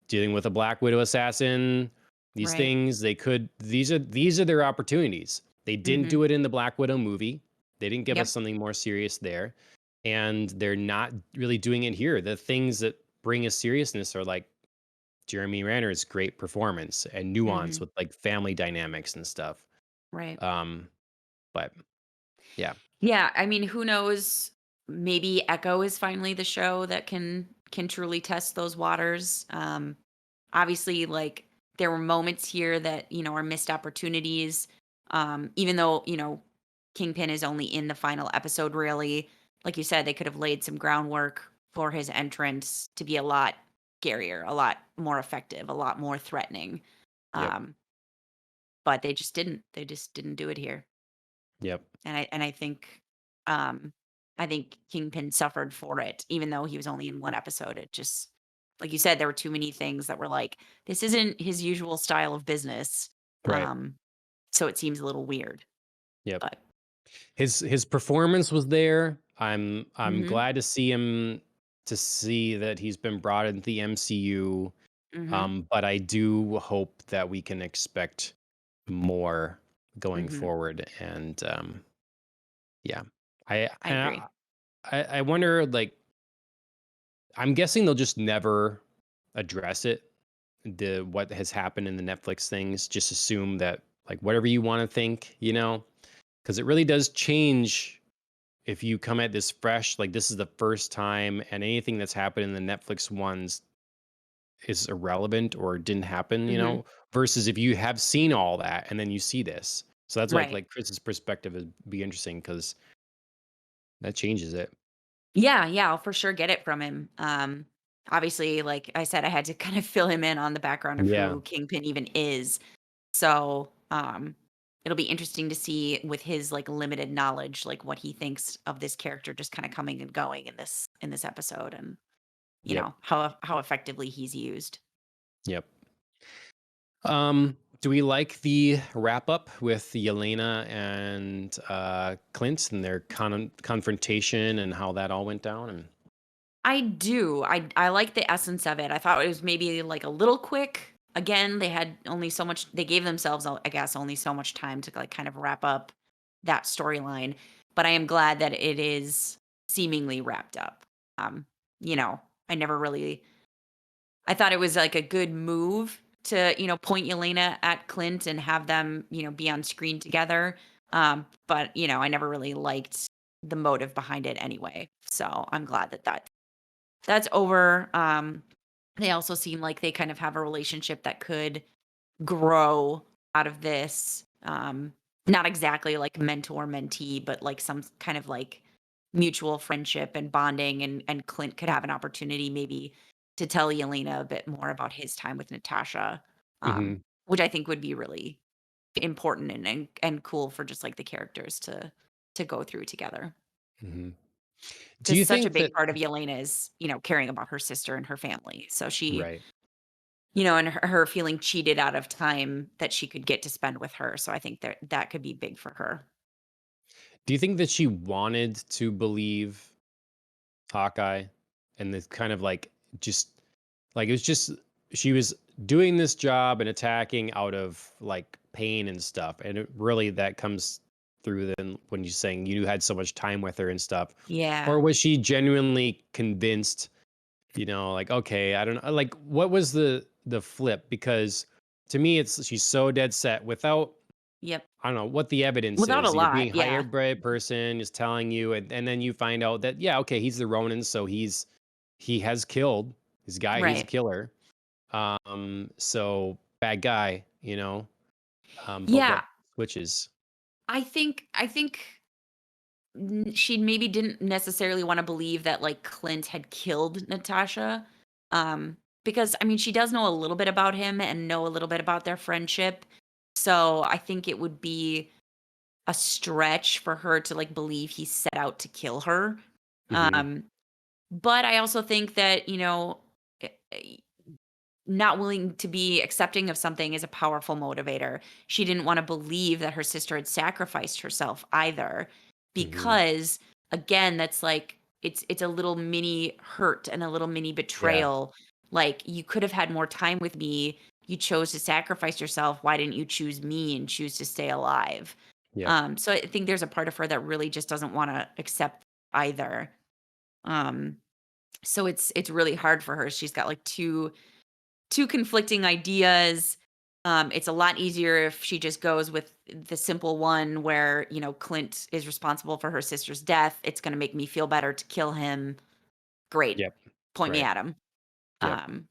dealing with a Black Widow assassin, these Right. things these are their opportunities. They didn't Mhm. do it in the Black Widow movie. They didn't give us Yep. something more serious there, and they're not really doing it here. The things that bring us seriousness are like Jeremy Renner's great performance and nuance Mhm. with, like, family dynamics and stuff. Right. Um, but yeah. Yeah, I mean, who knows? Maybe Echo is finally the show that can truly test those waters. Obviously, like, there were moments here that, are missed opportunities. Even though, Kingpin is only in the final episode, really. Like you said, they could have laid some groundwork for his entrance to be a lot scarier, a lot more effective, a lot more threatening. Yep. Um, but they just didn't. They just didn't do it here. Yep. And I think Kingpin suffered for it, even though he was only in one episode. It just like you said, there were too many things that were like, this isn't his usual style of business. Right. Um, so it seems a little weird, Yep. but His performance was there. I'm mhm, glad to see him to see that he's been brought into the MCU. mhm, But I do hope that we can expect more going mhm. forward. And yeah, I I and agree. I wonder, like, I'm guessing they'll just never address it. The what has happened in the Netflix things. Just assume that, like, whatever you want to think, because it really does change if you come at this fresh. Like, this is the first time, and anything that's happened in the Netflix ones is irrelevant or didn't happen, Mhm. versus if you have seen all that and then you see this. So that's like Right. like Chris's perspective would be interesting because that changes it. Yeah, yeah, I'll for sure get it from him. Obviously, like I said, I had to kind of fill him in on the background of Yeah. who Kingpin even is. So, it'll be interesting to see with his like limited knowledge, like what he thinks of this character just kind of coming and going in this episode, and Yep. how effectively he's used. Yep. Do we like the wrap up with Yelena and Clint and their confrontation and how that all went down? And I do. I like the essence of it. I thought it was maybe like a little quick. Again, they had only so much they gave themselves, I guess, only so much time to like kind of wrap up that storyline. But I am glad that it is seemingly wrapped up. Um, you know, I never really I thought it was like a good move to, point Yelena at Clint and have them, be on screen together. But I never really liked the motive behind it anyway. So I'm glad that that's over. They also seem like they kind of have a relationship that could grow out of this. Not exactly like mentor mentee, but like some kind of like mutual friendship and bonding. And Clint could have an opportunity maybe to tell Yelena a bit more about his time with Natasha, hmm which I think would be really important and cool for just like the characters to go through together. hmm do Because you such a think big that part of Yelena is, caring about her sister and her family. So she, right? and her feeling cheated out of time that she could get to spend with her. So I think that could be big for her. Do you think that she wanted to believe Hawkeye, and it's kind of like, just like, it was just, she was doing this job and attacking out of like pain and stuff, and it really, that comes through then when you're saying you had so much time with her and stuff, Yeah. or was she genuinely convinced? Like, okay, I don't know, like, what was the flip? Because to me, it's she's so dead set without, Yep. I don't know what the evidence Without a is. You're lot. being Yeah. hired by a person is telling you, and then you find out that, yeah, okay, he's the Ronin, so he has killed his guy. He's a Right. killer. So bad guy. But Yeah. what switches? I think she maybe didn't necessarily want to believe that like Clint had killed Natasha. Because I mean she does know a little bit about him and know a little bit about their friendship. So I think it would be a stretch for her to like believe he set out to kill her. hmm Um, but I also think that, not willing to be accepting of something is a powerful motivator. She didn't want to believe that her sister had sacrificed herself either hmm because again that's like it's a little mini hurt and a little mini Yeah. betrayal. Like you could have had more time with me. You chose to sacrifice yourself. Why didn't you choose me and choose to stay alive? Yep. So I think there's a part of her that really just doesn't want to accept either. Um so it's really hard for her. She's got like two conflicting ideas. It's a lot easier if she just goes with the simple one where, Clint is responsible for her sister's death. It's going to make me feel better to kill him. Great. Yep. Point me Right. at him. Yep. Um,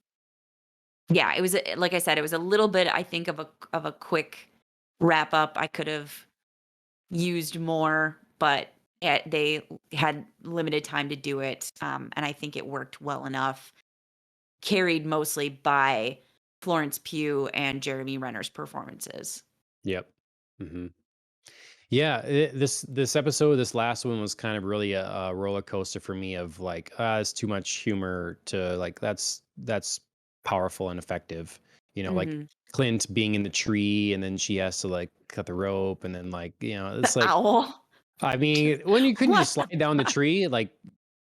yeah, it was like I said, it was a little bit, I think, of a quick wrap up. I could have used more, but they had limited time to do it. And I think it worked well enough, carried mostly by Florence Pugh and Jeremy Renner's performances. Yep. hmm Yeah, this episode, this last one was kind of really a roller coaster for me of like, it's too much humor to like, that's that's powerful and effective. Like Mhm. Clint being in the tree and then she has to like cut the rope and then like, it's like, Owl. I mean, when you couldn't What just the slide down the fuck? tree like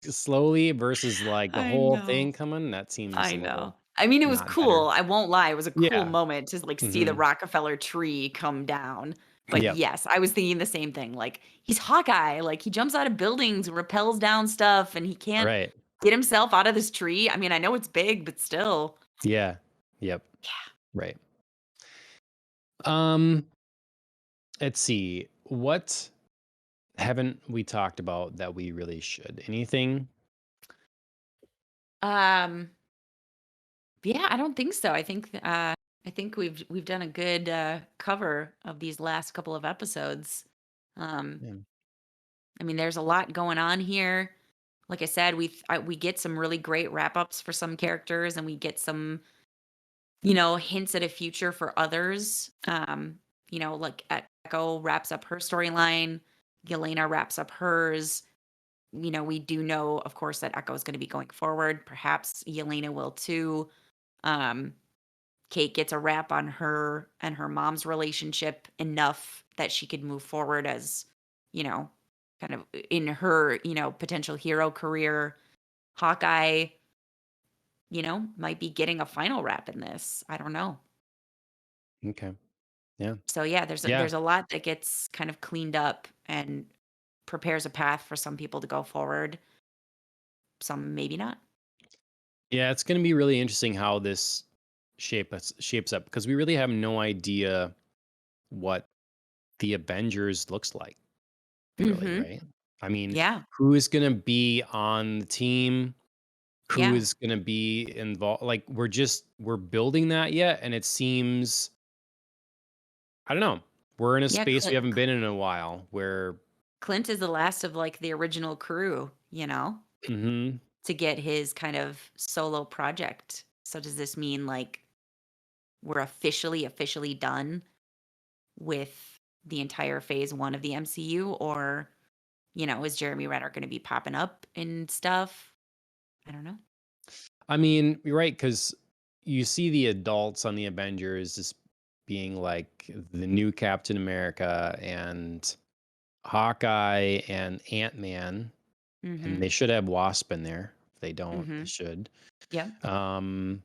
slowly versus like the I whole know. thing coming, that seems I a know. little I mean, it was not better. cool, I won't lie, it was a cool Yeah. moment to, like, see the Hmm. Rockefeller tree come down, but Yep. yes, I was thinking the same thing, like, he's Hawkeye, like, he jumps out of buildings, rappels down stuff, and he can't Right. get himself out of this tree. I mean, I know it's big, but still. Yeah. Yep. Yeah. Right. Um, let's see. What haven't we talked about that we really should? Anything? Um, yeah, I don't think so. I think we've done a good, cover of these last couple of episodes. Um, Yeah. I mean, there's a lot going on here. Like I said, we get some really great wrap ups for some characters, and we get some, hints at a future for others. Like Echo wraps up her storyline, Yelena wraps up hers. We do know, of course, that Echo is going to be going forward. Perhaps Yelena will too. Um, Kate gets a wrap on her and her mom's relationship enough that she could move forward as, you know, kind of in her, potential hero career. Hawkeye, might be getting a final wrap in this. I don't know. Okay. Yeah. So yeah, Yeah. there's a lot that gets kind of cleaned up and prepares a path for some people to go forward, some maybe not. Yeah. It's going to be really interesting how this shapes up because we really have no idea what the Avengers looks like, really, Mhm. right? I mean, Yeah. who is going to be on the team? Who Yeah. is going to be involved? Like, we're building that yet. And it seems, I don't know, we're in a Yeah, space we haven't been in a while where, Clint is the last of like the original crew, mhm, to get his kind of solo project. So does this mean like we're officially done with the entire phase 1 of the MCU, or, is Jeremy Renner going to be popping up and stuff? I don't know. I mean, you're right, because you see the adults on the Avengers just being like the new Captain America and Hawkeye and Ant-Man, and they Mhm. should have Wasp in there. If they don't, they Mhm. should. Yep. Um,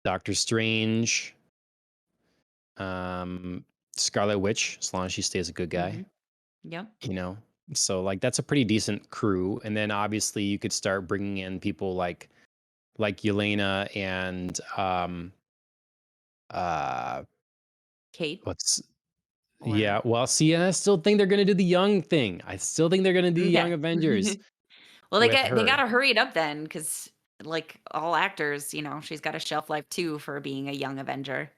Doctor Strange, um, Scarlet Witch, as long as she stays a good guy, Mhm. Yep. you know? So, like, that's a pretty decent crew. And then obviously you could start bringing in people like Yelena and uh Kate what's or yeah, well, see, I still think they're gonna do the young thing. I still think they're gonna do the Young okay. Avengers Well, with they her. gotta hurry it up then, because like all actors, she's got a shelf life too for being a young Avenger.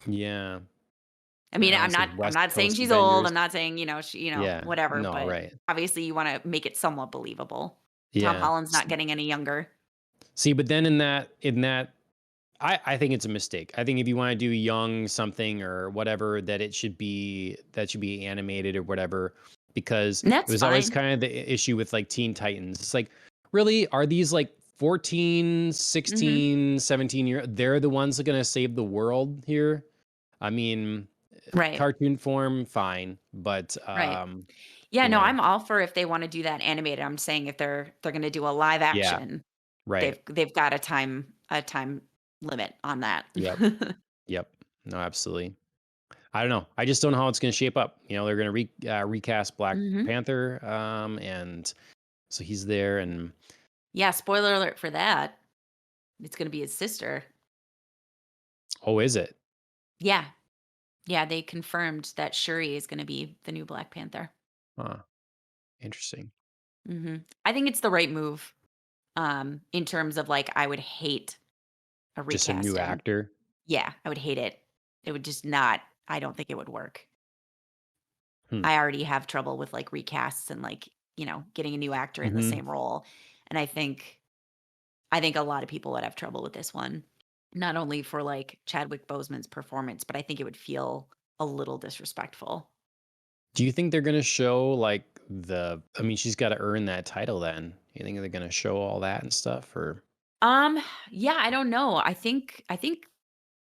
Yeah. I And mean, I almost said I'm West not saying Coast she's old, Avengers. I'm not saying, Yeah. whatever, No, but right. obviously you wanna make it somewhat believable. Tom Yeah. Holland's not getting any younger. See, but then in that I think it's a mistake. I think if you want to do young something or whatever, that should be animated or whatever, because And it that's was always fine. kind of the issue with like Teen Titans. It's like, really, are these like 14, Mhm. 16, 17 year they're the ones that are gonna save the world here? I mean, Right, cartoon form, fine, but right. Yeah, you no, know, I'm all for if they wanna do that animated. I'm saying if they're gonna do a live yeah, action, right. they've got a time limit on that. Yep. Yep. No, absolutely. I don't know. I just don't know how it's going to shape up. They're going to recast Black Mhm. Panther, and so he's there, and Yeah, spoiler alert for that. It's gonna be his sister. oh, is it? Yeah. Yeah, they confirmed that Shuri is gonna be the new Black Panther. Huh. Interesting. I think it's the right move, in terms of, like, I would hate a Just a new recasting. actor. Yeah, I would hate it. It would just not I don't think it would work. Hmm. I already have trouble with, like, recasts and, like, getting a new actor in the Hmm. same role, and I think a lot of people would have trouble with this one. Not only for, like, Chadwick Boseman's performance, but I think it would feel a little disrespectful. Do you think they're going to show like I mean, she's got to earn that title then. You think they're going to show all that and stuff or? Um, yeah, I don't know. I think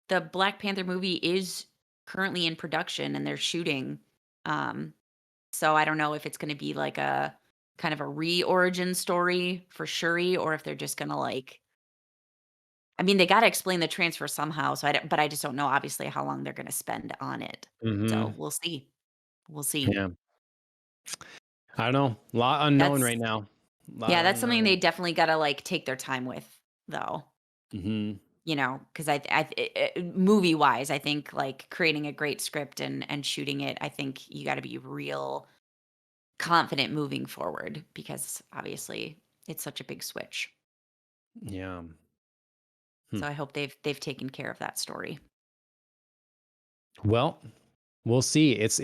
the Black Panther movie is currently in production and they're shooting. Um, so I don't know if it's gonna be like a kind of a re-origin story for Shuri or if they're just gonna like I mean, they gotta explain the transfer somehow, so but I just don't know obviously how long they're gonna spend on it. So Mhm. we'll see. We'll see. Yeah. I don't know. A lot unknown That's right now. A yeah, lot that's something unknown. they definitely gotta like take their time with though. Mhm. You know, because movie-wise, I think, like, creating a great script and shooting it, I think you gotta be real confident moving forward because, obviously, it's such a big switch. Yeah. Hmm. So I hope they've taken care of that story. Well, we'll see. It's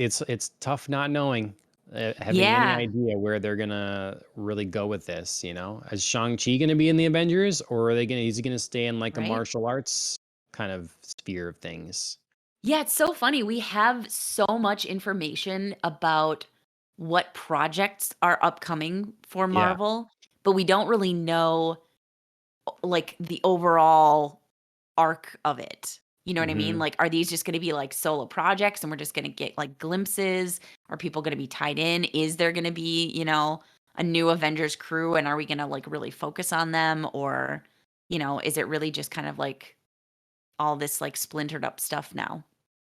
tough not knowing, having any Yeah, idea where they're gonna really go with this. Is Shang-Chi gonna be in the Avengers, or are they gonna is he gonna stay in like a right? martial arts kind of sphere of things? Yeah, it's so funny. We have so much information about what projects are upcoming for Yeah. Marvel, but we don't really know, like, the overall arc of it. You know what I mean? Mhm. Like, are these just gonna be, like, solo projects and we're just gonna get, like, glimpses? Are people gonna be tied in? Is there gonna be, a new Avengers crew, and are we gonna, like, really focus on them? Or, is it really just kind of, like, all this, like, splintered up stuff now?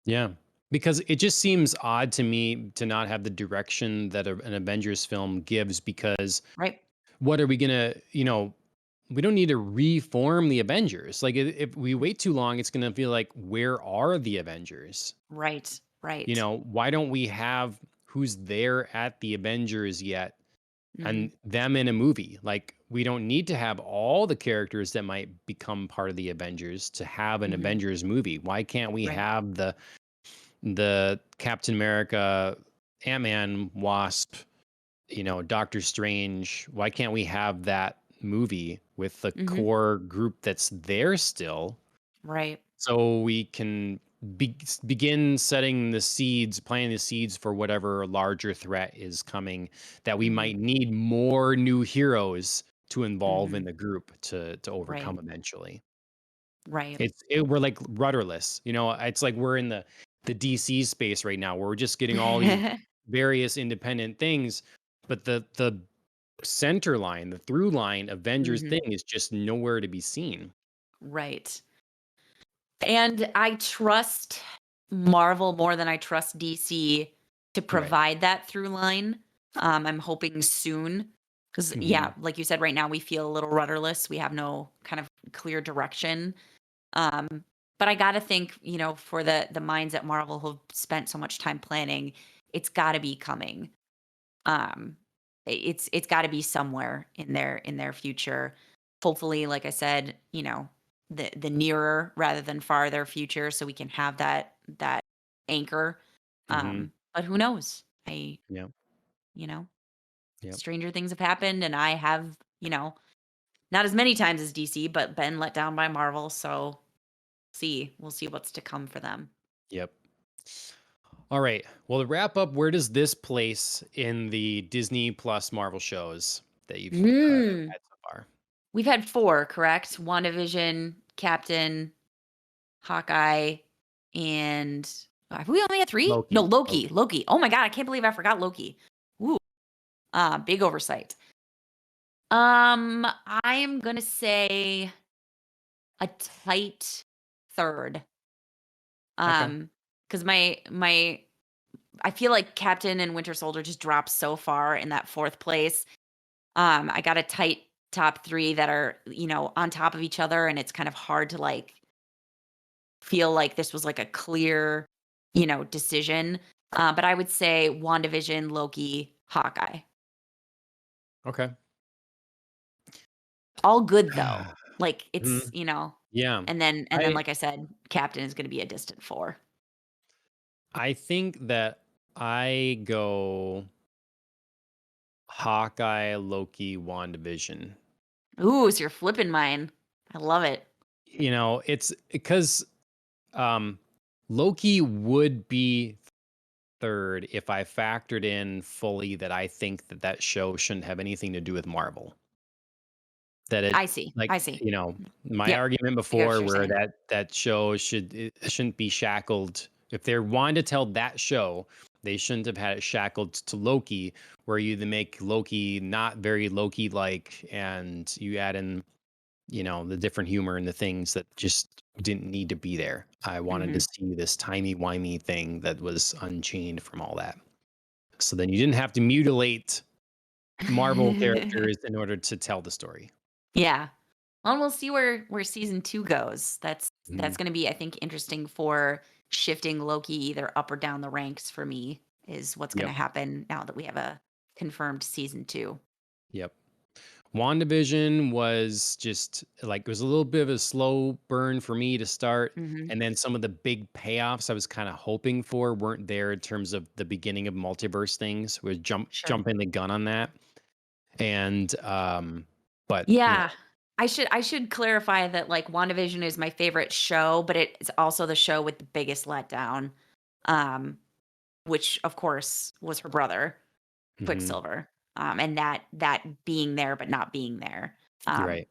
Yeah. Because it just seems odd to me to not have the direction that an Avengers film gives because Right? what are we gonna, we don't need to reform the Avengers. Like if we Mm. wait too long, it's gonna feel like where are the Avengers? Right, right. Why don't we have who's there at the Avengers yet Mhm, and them in a movie? Like we don't need to have all the characters that might become part of the Avengers to have an mhm. Avengers movie. Why can't we Right. have the Captain America, Ant-Man, Wasp, Doctor Strange? Why can't we have that movie with the Mhm. core group that's there still Right. so we can begin setting the seeds, planting the seeds for whatever larger threat is coming that we Mhm, might need more new heroes to involve in mhm. the group to Right, overcome eventually. right. We're like rudderless. It's like we're in the DC space right now where we're just getting all these various independent things, but the center line, the through line Avengers Mhm. thing is just nowhere to be seen. Right. And I trust Marvel more than I trust DC to Right. provide that through line. I'm hoping soon because Hmm. yeah, like you said, right now we feel a little rudderless. We have no kind of clear direction. Um, but I gotta think, for the minds at Marvel who've spent so much time planning, it's gotta be coming. Um, it's got to be somewhere in their future. Hopefully, like I said, the nearer rather than farther future, so we can have that anchor. Hmm. But who knows? Yeah. You know, Yep. stranger things have happened, and I have, not as many times as DC, but been let down by Marvel. So we'll see what's to come for them. Yep. All right. Well, to wrap up, where does this place in the Disney Plus Marvel shows that you've Mm. had so far? We've had four, correct? WandaVision, Captain, Hawkeye, and have we only had 3? No, Loki. Loki, Loki. Loki. Oh my god, I can't believe I forgot Loki. Ooh, big oversight. I'm gonna say a tight third. Okay. Because my I feel like Captain and Winter Soldier just dropped so far in that 4th place. I got a tight top 3 that are, on top of each other, and it's kind of hard to, like, feel like this was, like, a clear, decision. But I would say WandaVision, Loki, Hawkeye. Okay. All good though. Like, it's, Mhm. Yeah. and then, I like I said, Captain is gonna be a distant 4. I think that I go Hawkeye, Loki, WandaVision. Ooh, so you're flipping mine. I love it. It's because um Loki would be third if I factored in fully that I think that show shouldn't have anything to do with Marvel. that it I see. like, I see. my Yep. argument I get what before you're where saying. that show it shouldn't be shackled. If they're wanting to tell that show, they shouldn't have had it shackled to Loki, where you then make Loki not very Loki like, and you add in, the different humor and the things that just didn't need to be there. I wanted to Mhm. see this timey-wimey thing that was unchained from all that. So then you didn't have to mutilate Marvel characters in order to tell the story. Yeah. Well, we'll see where season 2 goes. That's Mhm. gonna be, I think, interesting for shifting Loki either up or down the ranks for me, is what's gonna Yep. happen now that we have a confirmed season 2. Yep. WandaVision was just like it was a little bit of a slow burn for me to start. Mhm. And then some of the big payoffs I was kind of hoping for weren't there in terms of the beginning of multiverse things. Was Sure. jumping the gun on that. And but Yeah. I should clarify that, like, WandaVision is my favorite show, but it's also the show with the biggest letdown, um, which, of course, was her brother, mhm, Quicksilver, and that being there but not being there. you're Um, right.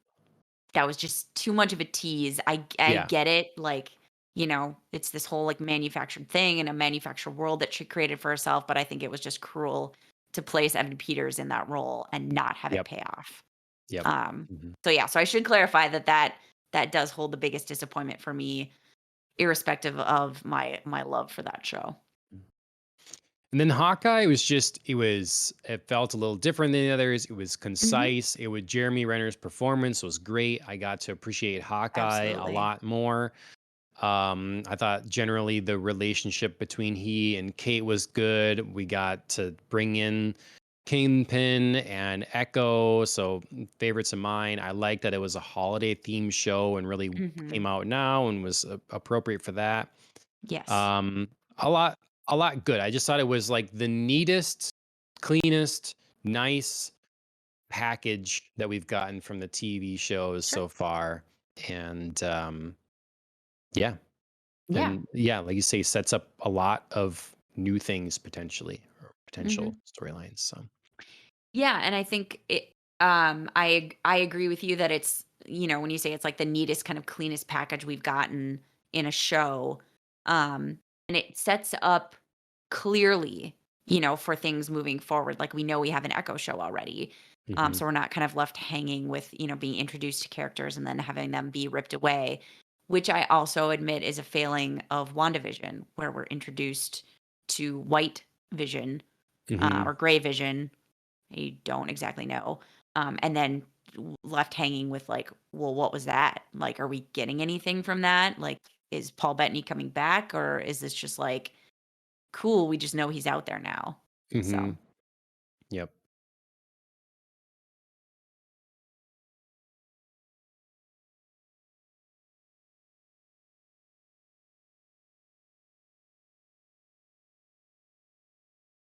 that was just too much of a tease. I Yeah. get it, like, it's this whole, like, manufactured thing in a manufactured world that she created for herself, but I think it was just cruel to place Evan Peters in that role and not have it Yep. pay off. Yep. Um, Mhm. so yeah, so I should clarify that does hold the biggest disappointment for me, irrespective of my love for that show. And then Hawkeye was just it felt a little different than the others. It was Mhm. concise. It was Jeremy Renner's performance was great. I got to appreciate Hawkeye a Absolutely. lot more. I thought generally the relationship between he and Kate was good. We got to bring in Kingpin and Echo, so favorites of mine. I like that it was a holiday themed show and really Mhm. came out now and was appropriate for that. Yes. Um, a lot, a lot good. I just thought it was like the neatest, cleanest, nice package that we've gotten from the TV shows Sure. so far, and yeah, Yeah. and yeah, like you say, sets up a lot of new things potentially or potential Mhm. storylines. So, Yeah, and I think I agree with you that it's, when you say it's like the neatest kind of cleanest package we've gotten in a show, and it sets up clearly, for things moving forward. Like, we know we have an Echo show already. hmm So we're not kind of left hanging with, being introduced to characters and then having them be ripped away, which I also admit is a failing of WandaVision, where we're introduced to White Vision, hmm or Gray Vision. I don't exactly know. And then left hanging with, like, well, what was that? Like, are we getting anything from that? Like, is Paul Bettany coming back, or is this just like, cool, we just know he's out there now? hmm So,